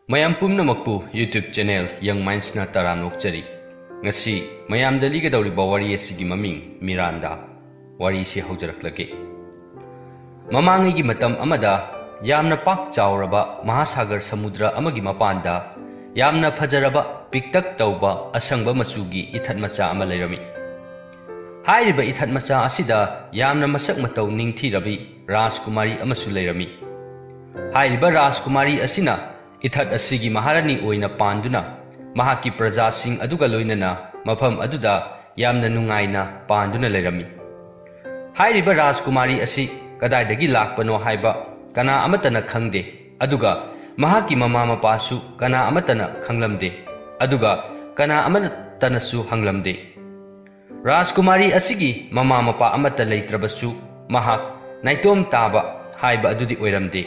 ꯃꯌꯥꯝ ꯄꯨꯝꯅꯃꯛꯄꯨ YouTube channel ꯌꯪ ꯃꯥꯏꯟꯁꯅ ꯇꯔꯥꯝꯅꯣꯛꯆꯔꯤ꯫ ꯉꯁꯤ ꯃꯌꯥꯝꯗ ꯂꯤꯒꯗꯧꯔꯤꯕ ꯋꯥꯔꯤ ꯑꯁꯤꯒꯤ ꯃꯃꯤꯡ ꯃꯤꯔꯥꯟꯗꯥ꯫ ꯋꯥꯔꯤꯁꯤ ꯍꯧꯖꯔꯛꯂꯒꯦ꯫ ꯃꯃꯥꯡꯉꯩꯒꯤ ꯃꯇꯝ ꯑꯃꯗ ꯌꯥꯝꯅ ꯄꯥꯛ ꯆꯥꯎꯔꯕ ꯃꯍꯥꯁꯥꯒꯔ ꯁꯃꯨꯗ꯭ꯔ ꯑꯃꯒꯤ ꯃꯄꯥꯟꯗ ꯌꯥꯝꯅ ꯐꯖꯔꯕ ꯄꯤꯛꯇꯛ ꯇꯧꯕ ꯑꯁꯪꯕ ꯃꯆꯨꯒꯤ ꯏꯊꯠ ꯃꯆꯥ ꯑꯃ ꯂꯩꯔꯝꯃꯤ꯫ ꯍꯥꯏꯔꯤꯕ ꯏꯊꯠ ꯃꯆꯥ ꯑꯁꯤꯗ ꯌꯥꯝꯅ ꯃꯁꯛ ꯃꯇꯧ ꯅꯤꯡꯊꯤꯔꯕꯤ ꯔꯥꯖꯀꯨꯃꯥꯔꯤ ꯑꯃꯁꯨ ꯂꯩꯔꯝꯃꯤ꯫ ꯍꯥꯏꯔꯤꯕ ꯔꯥꯖꯀꯨꯃꯥꯔꯤ ꯑꯁꯤꯅ ꯏꯊꯠ ꯑꯁꯤꯒꯤ ꯃꯍꯥꯔꯥꯅꯤ ꯑꯣꯏꯅ ꯄꯥꯟꯗꯨꯅ ꯃꯍꯥꯛꯀꯤ ꯄ꯭ꯔꯖꯥꯁꯤꯡ ꯑꯗꯨꯒ ꯂꯣꯏꯅꯅ ꯃꯐꯝ ꯑꯗꯨꯗ ꯌꯥꯝꯅ ꯅꯨꯡꯉꯥꯏꯅ ꯄꯥꯟꯗꯨꯅ ꯂꯩꯔꯝꯃꯤ꯫ ꯍꯥꯏꯔꯤꯕ ꯔꯥꯖꯀꯨꯃꯥꯔꯤ ꯑꯁꯤ ꯀꯗꯥꯏꯗꯒꯤ ꯂꯥꯛꯄꯅꯣ ꯍꯥꯏꯕ ꯀꯅꯥ ꯑꯃꯠꯇꯅ ꯈꯪꯗꯦ, ꯑꯗꯨꯒ ꯃꯍꯥꯛꯀꯤ ꯃꯃꯥ ꯃꯄꯥꯁꯨ ꯀꯅꯥ ꯑꯃꯠꯇꯅ ꯈꯪꯂꯝꯗꯦ, ꯑꯗꯨꯒ ꯀꯅꯥ ꯑꯃꯠꯇꯅꯁꯨ ꯍꯪꯂꯝꯗꯦ꯫ ꯔꯥꯖꯀꯨꯃꯥꯔꯤ ꯑꯁꯤꯒꯤ ꯃꯃꯥ ꯃꯄꯥ ꯑꯃꯠꯇ ꯂꯩꯇ꯭ꯔꯕꯁꯨ ꯃꯍꯥꯛ ꯅꯥꯏꯇꯣꯝ ꯇꯥꯕ ꯍꯥꯏꯕ ꯑꯗꯨꯗꯤ ꯑꯣꯏꯔꯝꯗꯦ꯫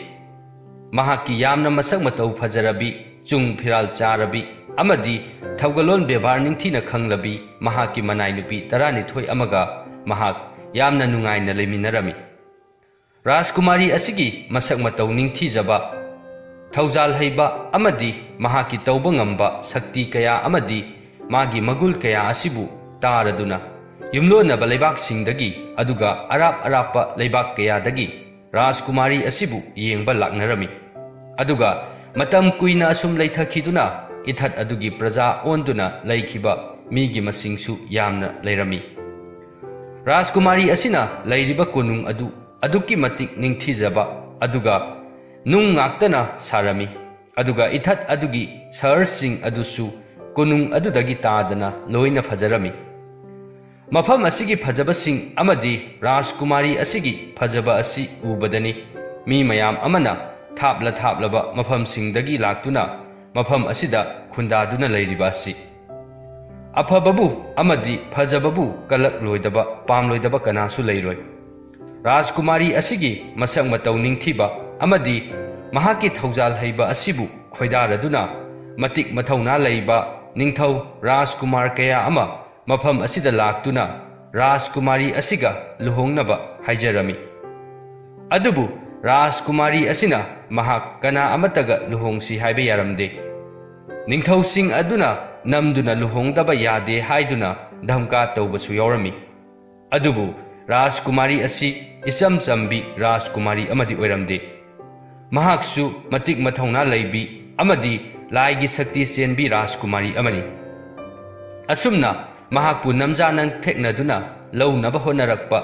ꯃꯍꯥꯛꯀꯤ ꯌꯥꯝꯅ ꯃꯁꯛ ꯃꯇꯧ ꯐꯖꯔꯕꯤ, ꯆꯨꯡ ꯐꯤꯔꯥꯜ ꯆꯥꯔꯕꯤ ꯑꯃꯗꯤ ꯊꯧꯒꯜꯂꯣꯟ ꯕꯦꯕꯥꯔ ꯅꯤꯡꯊꯤꯅ ꯈꯪꯂꯕꯤ ꯃꯍꯥꯛꯀꯤ ꯃꯅꯥꯏ ꯅꯨꯄꯤ 12 ꯑꯃꯒ ꯃꯍꯥꯛ ꯌꯥꯝꯅ ꯅꯨꯡꯉꯥꯏꯅ ꯂꯩꯃꯤꯟꯅꯔꯝꯃꯤ꯫ ꯔꯥꯖꯀꯨꯃꯥꯔꯤ ꯑꯁꯤꯒꯤ ꯃꯁꯛ ꯃꯇꯧ ꯅꯤꯡꯊꯤꯖꯕ, ꯊꯧꯖꯥꯜ ꯍꯩꯕ ꯑꯃꯗꯤ ꯃꯍꯥꯛꯀꯤ ꯇꯧꯕ ꯉꯝꯕ ꯁꯛꯇꯤ ꯀꯌꯥ ꯑꯃꯗꯤ ꯃꯥꯒꯤ ꯃꯒꯨꯜ ꯀꯌꯥ ꯑꯁꯤꯕꯨ ꯇꯥꯔꯗꯨꯅ ꯌꯨꯝꯂꯣꯟꯅꯕ ꯂꯩꯕꯥꯛꯁꯤꯡꯗꯒꯤ ꯑꯗꯨꯒ ꯑꯔꯥꯞ ꯑꯔꯥꯞꯄ ꯂꯩꯕꯥꯛ ꯀꯌꯥꯗꯒꯤ ꯔꯥꯖꯀꯨꯃꯥꯔꯤ ꯑꯁꯤꯕꯨ ꯌꯦꯡꯕ ꯂꯥꯛꯅꯔꯝꯃꯤ꯫ ꯑꯗꯨꯒ ꯃꯇꯝ ꯀꯨꯏꯅ ꯑꯁꯨꯝ ꯂꯩꯊꯈꯤꯗꯨꯅ ꯏꯊꯠ ꯑꯗꯨꯒꯤ प्रजा ꯑꯣꯟꯗꯨꯅ ꯂꯩꯈꯤꯕ ꯃꯤꯒꯤ ꯃꯁꯤꯡꯁꯨ ꯌꯥꯝꯅ ꯂꯩꯔꯝꯃꯤ꯫ ꯔꯥꯖꯀꯨꯃꯥरी ꯑꯁꯤꯅ ꯂꯩꯔꯤꯕ ꯀꯣꯅꯨꯡ ꯑꯗꯨ ꯑꯗꯨꯛꯀꯤ ꯃꯇꯤꯛ ꯅꯤꯡꯊꯤꯖꯕ ꯑꯗꯨꯒ ꯅꯨꯡ ꯉꯥꯛꯇꯅ ꯁꯥꯔꯝꯃꯤ, ꯑꯗꯨꯒ ꯏꯊꯠ ꯑꯗꯨꯒꯤ ꯁꯍꯔꯁꯤꯡ ꯑꯗꯨꯁꯨ ꯀꯣꯅꯨꯡ ꯑꯗꯨꯗꯒꯤ ꯇꯥꯗꯅ ꯂꯣꯏꯅ ꯐꯖꯔꯝꯃꯤ꯫ ꯃꯐꯝ ꯑꯁꯤꯒꯤ ꯐꯖꯕꯁꯤꯡ ꯑꯃꯗꯤ ꯔꯥꯖꯀꯨꯃꯥरी ꯑꯁꯤꯒꯤ ꯐꯖꯕ ꯑꯁꯤ ꯎꯕꯗꯅꯤ ꯃꯤ ꯃꯌꯥꯝ ꯑꯃꯅ ꯊꯥꯞꯂ ꯊꯥꯞꯂꯕ ꯃꯐꯝꯁꯤꯡꯗꯒꯤ ꯂꯥꯛꯇꯨꯅ ꯃꯐꯝ ꯑꯁꯤꯗ ꯈꯨꯟꯗꯥꯗꯨꯅ ꯂꯩꯔꯤꯕ ꯑꯁꯤ꯫ ꯑꯐꯕꯕꯨ ꯑꯃꯗꯤ ꯐꯖꯕꯕꯨ ꯀꯜꯂꯛꯂꯣꯏꯗꯕ ꯄꯥꯝꯂꯣꯏꯗꯕ ꯀꯅꯥꯁꯨ ꯂꯩꯔꯣꯏ꯫ ꯔꯥꯖꯀꯨꯃꯥरी ꯑꯁꯤꯒꯤ ꯃꯁꯛ ꯃꯇꯧ ꯅꯤꯡꯊꯤꯕ ꯑꯃꯗꯤ ꯃꯍꯥꯛꯀꯤ ꯊꯧꯖꯥꯜ ꯍꯩꯕ ꯑꯁꯤꯕꯨ ꯈꯣꯏꯗꯥꯔꯗꯨꯅ ꯃꯇꯤꯛ ꯃꯊꯧꯅꯥ ꯂꯩꯕ ꯅꯤꯡꯊꯧ ꯔꯥꯖꯀꯨꯃꯥꯔ ꯀꯌꯥ ꯑꯃ ꯃꯐꯝ ꯑꯁꯤꯗ ꯂꯥꯛꯇꯨꯅ ꯔꯥꯖꯀꯨꯃꯥरी ꯑꯁꯤꯒ ꯂꯨꯍꯣꯡꯅꯕ ꯍꯥꯏꯖꯔꯝꯃꯤ꯫ ꯑꯗꯨꯕꯨ ꯔꯥꯖꯀꯨꯃꯥरी ꯑꯁꯤꯅ ꯃꯍꯥꯛ ꯀꯅꯥ ꯑꯃꯠꯇꯒ ꯂꯨꯍꯣꯡꯁꯤ ꯍꯥꯏꯕ ꯌꯥꯔꯝꯗꯦ꯫ ꯅꯤꯡꯊꯧꯁꯤꯡ ꯑꯗꯨꯅ ꯅꯝꯗꯨꯅ ꯂꯨꯍꯣꯡꯗꯕ ꯌꯥꯗꯦ ꯍꯥꯏꯗꯨꯅ ꯙꯝꯀꯥ ꯇꯧꯕꯁꯨ ꯌꯥꯎꯔꯝꯃꯤ꯫ ꯑꯗꯨꯕꯨ ꯔꯥꯖꯀꯨꯃꯥरी ꯑꯁꯤ ꯏꯆꯝ ꯆꯝꯕꯤ ꯔꯥꯖꯀꯨꯃꯥरी ꯑꯃꯗꯤ ꯑꯣꯏꯔꯝꯗꯦ꯫ ꯃꯍꯥꯛꯁꯨ ꯃꯇꯤꯛ ꯃꯊꯧꯅꯥ ꯂꯩꯕꯤ ꯑꯃꯗꯤ ꯂꯥꯏꯒꯤ ꯁꯛꯇꯤ ꯆꯦꯟꯕꯤ ꯔꯥꯖꯀꯨꯃꯥरी ꯑꯃꯅꯤ꯫ ꯑꯁꯨꯝꯅ ꯃꯍꯥꯛꯄꯨ ꯅꯝꯖꯥ ꯅꯪꯊꯦꯛꯅꯗꯨꯅ ꯂꯧꯅꯕ ꯍꯣꯠꯅꯔꯛꯄ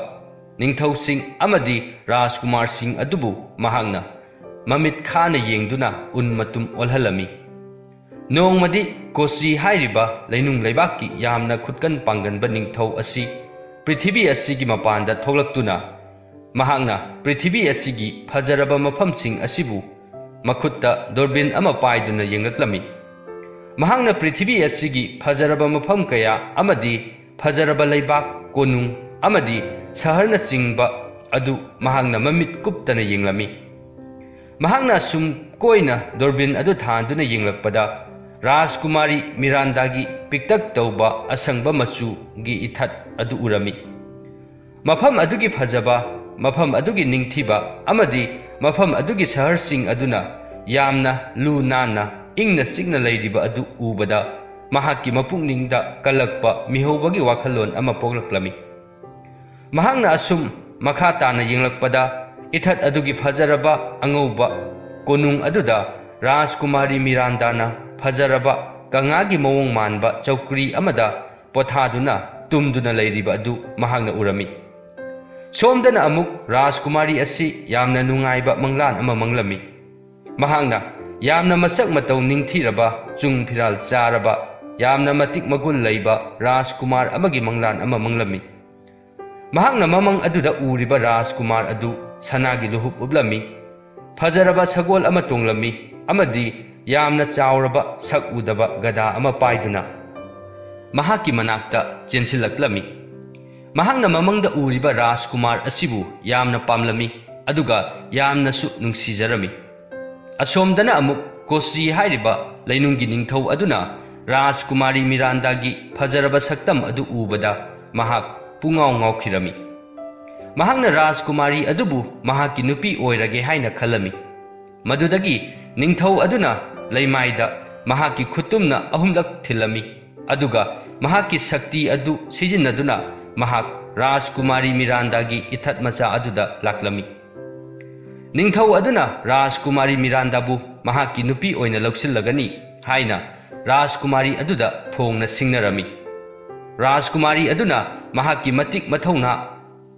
ꯅꯤꯡꯊꯧꯁꯤꯡ ꯑꯃꯗꯤ ꯔꯥꯖꯀꯨꯃꯥꯔꯁꯤꯡ ꯑꯗꯨꯕꯨ ꯃꯍꯥꯛꯅ ꯃꯃꯤꯠ ꯈꯥꯅ ꯌꯦꯡꯗꯨꯅ ꯎꯟ ꯃꯇꯨꯝ ꯑꯣꯜꯍꯜꯂꯝꯃꯤ꯫ ꯅꯣꯡꯃꯗꯤ ꯀꯣꯆꯤ ꯍꯥꯏꯔꯤꯕ ꯂꯩꯅꯨꯡ ꯂꯩꯕꯥꯛꯀꯤ ꯌꯥꯝꯅ ꯈꯨꯠꯀꯟ ꯄꯥꯡꯒꯟꯕ ꯅꯤꯡꯊꯧ ꯑꯁꯤ ꯄ꯭ꯔꯤꯊꯤꯕꯤ ꯑꯁꯤꯒꯤ ꯃꯄꯥꯟꯗ ꯊꯣꯛꯂꯛꯇꯨꯅ ꯃꯍꯥꯛꯅ ꯄ꯭ꯔꯤꯊꯤꯕꯤ ꯑꯁꯤꯒꯤ ꯐꯖꯔꯕ ꯃꯐꯝꯁꯤꯡ ꯑꯁꯤꯕꯨ ꯃꯈꯨꯠꯇ ꯗꯣꯔꯕꯤꯟ ꯑꯃ ꯄꯥꯏꯗꯨꯅ ꯌꯦꯡꯂꯛꯂꯝꯃꯤ꯫ ꯃꯍꯥꯛꯅ ꯄ꯭ꯔꯤꯊꯤꯕꯤ ꯑꯁꯤꯒꯤ ꯐꯖꯔꯕ ꯃꯐꯝ ꯀꯌꯥ ꯑꯃꯗꯤ ꯐꯖꯔꯕ ꯂꯩꯕꯥꯛ, ꯀꯣꯅꯨꯡ ꯑꯃꯗꯤ ꯁꯍꯔꯅꯆꯤꯡꯕ ꯑꯗꯨ ꯃꯍꯥꯛꯅ ꯃꯃꯤꯠ ꯀꯨꯞꯇꯅ ꯌꯦꯡꯂꯝꯃꯤ꯫ ꯃꯍꯥꯛꯅ ꯑꯁꯨꯝ ꯀꯣꯏꯅ ꯗꯣꯔꯕꯤꯟ ꯑꯗꯨ ꯊꯥꯟꯗꯨꯅ ꯌꯦꯡꯂꯛꯄꯗ ꯔꯥꯖꯀꯨꯃꯥरी ꯃꯤꯔꯥꯟꯗꯥꯒꯤ ꯄꯤꯛꯇꯛ ꯇꯧꯕ ꯑꯁꯪꯕ ꯃꯆꯨꯒꯤ ꯏꯊꯠ ꯑꯗꯨ ꯎꯔꯝꯃꯤ꯫ ꯃꯐꯝ ꯑꯗꯨꯒꯤ ꯐꯖꯕ, ꯃꯐꯝ ꯑꯗꯨꯒꯤ ꯅꯤꯡꯊꯤꯕ ꯑꯃꯗꯤ ꯃꯐꯝ ꯑꯗꯨꯒꯤ ꯁꯍꯔꯁꯤꯡ ꯑꯗꯨꯅ ꯌꯥꯝꯅ ꯂꯨ ꯅꯥꯟꯅ ꯏꯪꯅ ꯆꯤꯛꯅ ꯂꯩꯔꯤꯕ ꯑꯗꯨ ꯎꯕꯗ ꯃꯍꯥꯛꯀꯤ ꯃꯄꯨꯛꯅꯤꯡꯗ ꯀꯜꯂꯛꯄ ꯃꯤꯍꯧꯕꯒꯤ ꯋꯥꯈꯜꯂꯣꯟ ꯑꯃ ꯄꯣꯛꯂꯛꯂꯝꯃꯤ꯫ ꯃꯍꯥꯛꯅ ꯑꯁꯨꯝ ꯃꯈꯥ ꯇꯥꯅ ꯌꯦꯡꯂꯛꯄꯗ ꯏꯊꯠ ꯑꯗꯨꯒꯤ ꯐꯖꯔꯕ ꯑꯉꯧꯕ ꯀꯣꯅꯨꯡ ꯑꯗꯨꯗ ꯔꯥꯖꯀꯨꯃꯥरी ꯃꯤꯔꯥꯟꯗꯥꯅ ꯐꯖꯔꯕ ꯀꯪꯉꯥꯒꯤ ꯃꯑꯣꯡ ꯃꯥꯟꯕ ꯆꯧꯀ꯭ꯔꯤ ꯑꯃꯗ ꯄꯣꯊꯥꯗꯨꯅ ꯇꯨꯝꯗꯨꯅ ꯂꯩꯔꯤꯕ ꯑꯗꯨ ꯃꯍꯥꯛꯅ ꯎꯔꯝꯃꯤ꯫ ꯁꯣꯝꯗꯅ ꯑꯃꯨꯛ ꯔꯥꯖꯀꯨꯃꯥरी ꯑꯁꯤ ꯌꯥꯝꯅ ꯅꯨꯡꯉꯥꯏꯕ ꯃꯪꯂꯥꯟ ꯑꯃ ꯃꯪꯂꯝꯃꯤ꯫ ꯃꯍꯥꯛꯅ ꯌꯥꯝꯅ ꯃꯁꯛ ꯃꯇꯧ ꯅꯤꯡꯊꯤꯔꯕ, ꯆꯨꯡ ꯐꯤꯔꯥꯜ ꯆꯥꯔꯕ, ꯌꯥꯝꯅ ꯃꯇꯤꯛ ꯃꯒꯨꯟ ꯂꯩꯕ ꯔꯥꯖꯀꯨꯃꯥꯔ ꯑꯃꯒꯤ ꯃꯪꯂꯥꯟ ꯑꯃ ꯃꯪꯂꯝꯃꯤ꯫ ꯃꯍꯥꯛꯅ ꯃꯃꯪ ꯑꯗꯨꯗ ꯎꯔꯤꯕ ꯔꯥꯖꯀꯨꯃꯥꯔ ꯑꯗꯨ ꯁꯅꯥꯒꯤ ꯂꯨꯍꯨꯞ ꯎꯞꯂꯝꯃꯤ, ꯐꯖꯔꯕ ꯁꯒꯣꯜ ꯑꯃ ꯇꯣꯡꯂꯝꯃꯤ ꯑꯃꯗꯤ ꯌꯥꯝꯅ ꯆꯥꯎꯔꯕ ꯁꯛ ꯎꯗꯕ ꯒꯗꯥ ꯑꯃ ꯄꯥꯏꯗꯨꯅ ꯃꯍꯥꯛꯀꯤ ꯃꯅꯥꯛꯇ ꯆꯦꯟꯁꯤꯜꯂꯛꯂꯝꯃꯤ꯫ ꯃꯍꯥꯛꯅ ꯃꯃꯪꯗ ꯎꯔꯤꯕ ꯔꯥꯖꯀꯨꯃꯥꯔ ꯑꯁꯤꯕꯨ ꯌꯥꯝꯅ ꯄꯥꯝꯂꯝꯃꯤ ꯑꯗꯨꯒ ꯌꯥꯝꯅꯁꯨ ꯅꯨꯡꯁꯤꯖꯔꯝꯃꯤ꯫ ꯑꯁꯣꯝꯗꯅ ꯑꯃꯨꯛ ꯀꯣꯆꯤ ꯍꯥꯏꯔꯤꯕ ꯂꯩꯅꯨꯡꯒꯤ ꯅꯤꯡꯊꯧ ꯑꯗꯨꯅ ꯔꯥꯖꯀꯨꯃꯥरी ꯃꯤꯔꯥꯟꯗꯥꯒꯤ ꯐꯖꯔꯕ ꯁꯛꯇꯝ ꯑꯗꯨ ꯎꯕꯗ ꯃꯍꯥꯛ ꯄꯨꯡꯉꯥꯎ ꯉꯥꯎꯈꯤꯔꯝꯃꯤ꯫ ꯃꯍꯥꯛꯅ ꯔꯥꯖꯀꯨꯃꯥरी ꯑꯗꯨꯕꯨ ꯃꯍꯥꯛꯀꯤ ꯅꯨꯄꯤ ꯑꯣꯏꯔꯒꯦ ꯍꯥꯏꯅ ꯈꯜꯂꯝꯃꯤ꯫ ꯃꯗꯨꯗꯒꯤ ꯅꯤꯡꯊꯧ ꯑꯗꯨꯅ leimaida mahaki khutumna ahumlak thilami aduga mahaki sakti adu sijinaduna mahak Rajkumari Miranda gi ithat macha aduda laklami ningthau aduna Rajkumari Miranda bu mahaki nupi oina loksilagani haina Rajkumari aduda phongna singnarami Rajkumari aduna mahaki matik mathauna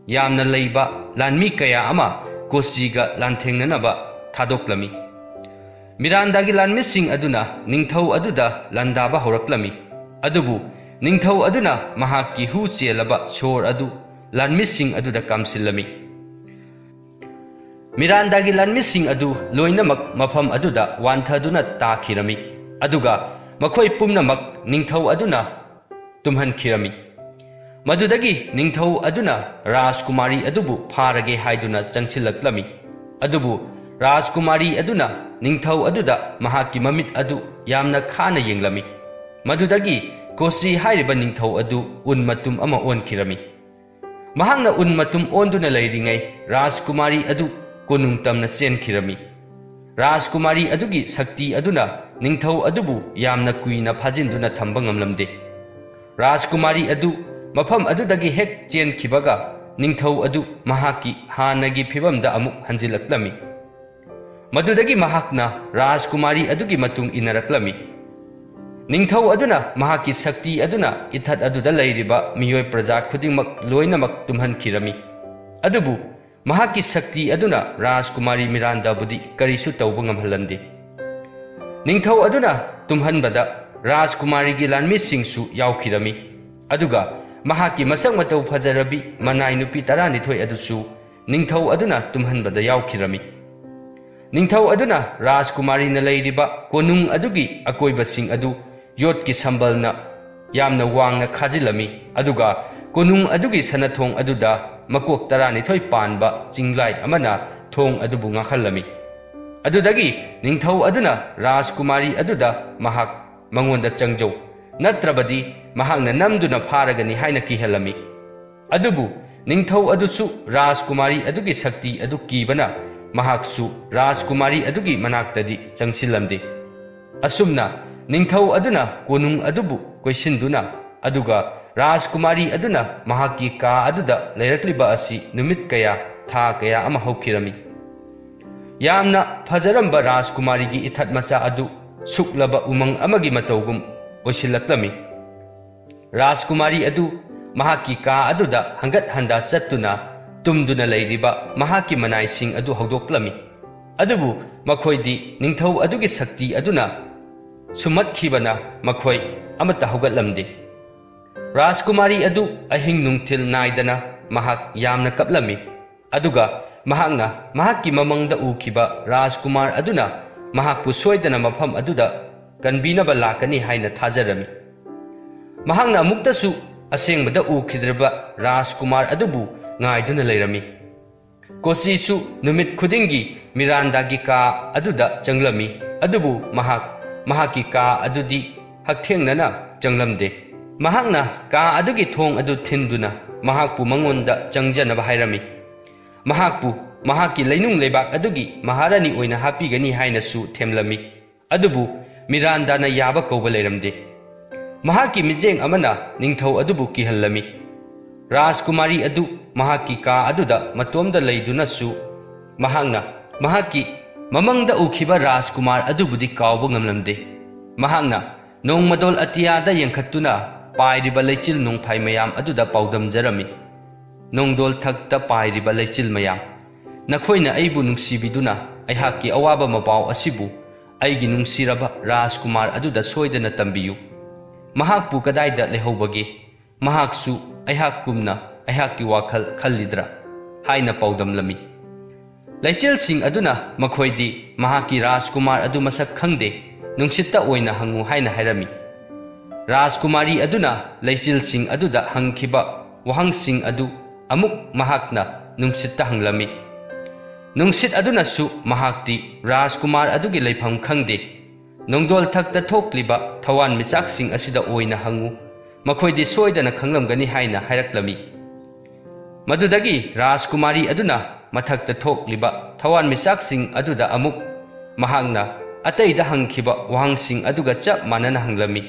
yamna leiba lanmi kaya ama kosiga lanthengnanaba thadoklami Miranda gi lanmi sing aduna ningthau aduda landaba horaklami adubu ningthau aduna mahaki hu chelaba shor adu lanmi sing aduda kamsilami Miranda gi lanmi sing adu loinamak mafam aduda wanthaduna takhirami aduga makhoi pumnamak ningthau aduna tumhan khirami madudagi ningthau aduna Rajkumari adubu pharage haiduna changchilaklami adubu Rajkumari aduna ningthau aduda mahaki mamit adu yamna khana yenglami madudagi kosi hairiba ningthau adu unmatum ama onkhirami mahangna unmatum onduna leiringai Rajkumari adu konungtamna chenkhirami Rajkumari adugi sakti aduna ningthau adubu yamna kuina phajinduna thamba ngamlamde Rajkumari adu mafam adudagi hek chenkhibaga ningthau adu mahaki hanagi phibamda amuk hanjilaklami madudagi mahakna Rajkumari adugi matung inaraklami ningthau aduna mahaki sakti aduna ithat aduda leiriba miyoi praja khudingmak loinamak tumhankhirami adubu mahaki sakti aduna Rajkumari Miranda budi karisu tawba ngamhalande ningthau aduna tumhanbada Rajkumari gi lanmi singsu yaukhirami aduga mahaki masak matau phajarabi manai nupi 12 adusu ningthau aduna tumhanbada yaukhirami ningthau aduna Rajkumari na leiriba konung adugi akoiba sing adu yot ki sambalna yamna wangna khajilami aduga konung adugi sanathong aduda makok 12 panba jinglai amana thong adubu ngakhalami adudagi ningthau aduna Rajkumari aduda mahak mangonda changjau natrabadi mahakna namduna pharagani haina kihalami adubu ningthau adusu Rajkumari adugi sakti adu kibana mahaksu Rajkumari adugi manaktadi changsilamde asumna ningthau aduna konung adubu koisinduna aduga Rajkumari aduna mahaki ka aduda leirakliba asi numit kaya tha kaya ama hokhirami yamna phajaramba Rajkumari gi ithat macha adu suklaba umang amagi matawgum oisilaklami Rajkumari adu mahaki ka aduda hangat handa chattuna tumduna leiriba mahaki manai sing adu haudoklami adubu makhoidi ningthau adugi sakti aduna sumat khibana makhoi amata haugatlamde Rajkumari adu ahing nungthil naidana mahak yamna kaplami aduga mahakna mahaki mamangda ukhiba Rajkumar aduna mahakpu soidana mafam aduda kanbinaba lakani haina thajarami mahakna amuktasu asengbada ukhidraba Rajkumar adubu ngaiduna leirami kochisu numit khudingi Miranda gi ka aduda changlami adubu mahaki ka adudi hakthengnana changlamde mahakna ka adugi thong adu thinduna mahakpu mangonda changjanaba hairami mahakpu mahaki leinung lebak adugi maharani oina hapigani haina su themlami adubu Miranda na yaba kauba leiramde mahaki mijeng amana ningthau adubu kihallami Rajkumari adu mahaki ka aduda matomda leiduna su mahakna mahaki mamangda ukhiba Rajkumar adubudi kauba ngamlamde mahakna nongmadol atiyada yengkhattuna pairiba leichil nongphai mayam aduda paudam jarami nongdol thakta pairiba leichil mayam nakhoina aibu nungsibiduna aihaki awaba mapaw asibu aigi nungsiraba Rajkumar aduda soidana tambiyu mahakpu kadaida lehobage mahaksu aihakumna aihaki wakhal khallidra haina paudamlami leichil sing aduna makhoidi mahaki Rajkumar adu masak khangde nungsitta oina hangu haina hairami Rajkumari aduna leichil sing aduda hangkhiba wahang sing adu amuk mahakna nungsitta hanglami nungsit aduna su mahakti Rajkumar adugi leifam khangde nongdol thakta thokliba thawan michak sing asida oina hangu makhoidi soidana khanglamgani haina hairaklami madudagi Rajkumari aduna mathakta thokliba thawan michak sing aduda amuk mahakna ꯑꯇꯩꯗ ꯍꯪꯈꯤꯕ ꯋꯥꯍꯪꯁꯤꯡ ꯑꯗꯨꯒ ꯆꯞ ꯃꯥꯟꯅꯅ ꯍꯪꯂꯝꯃꯤ꯫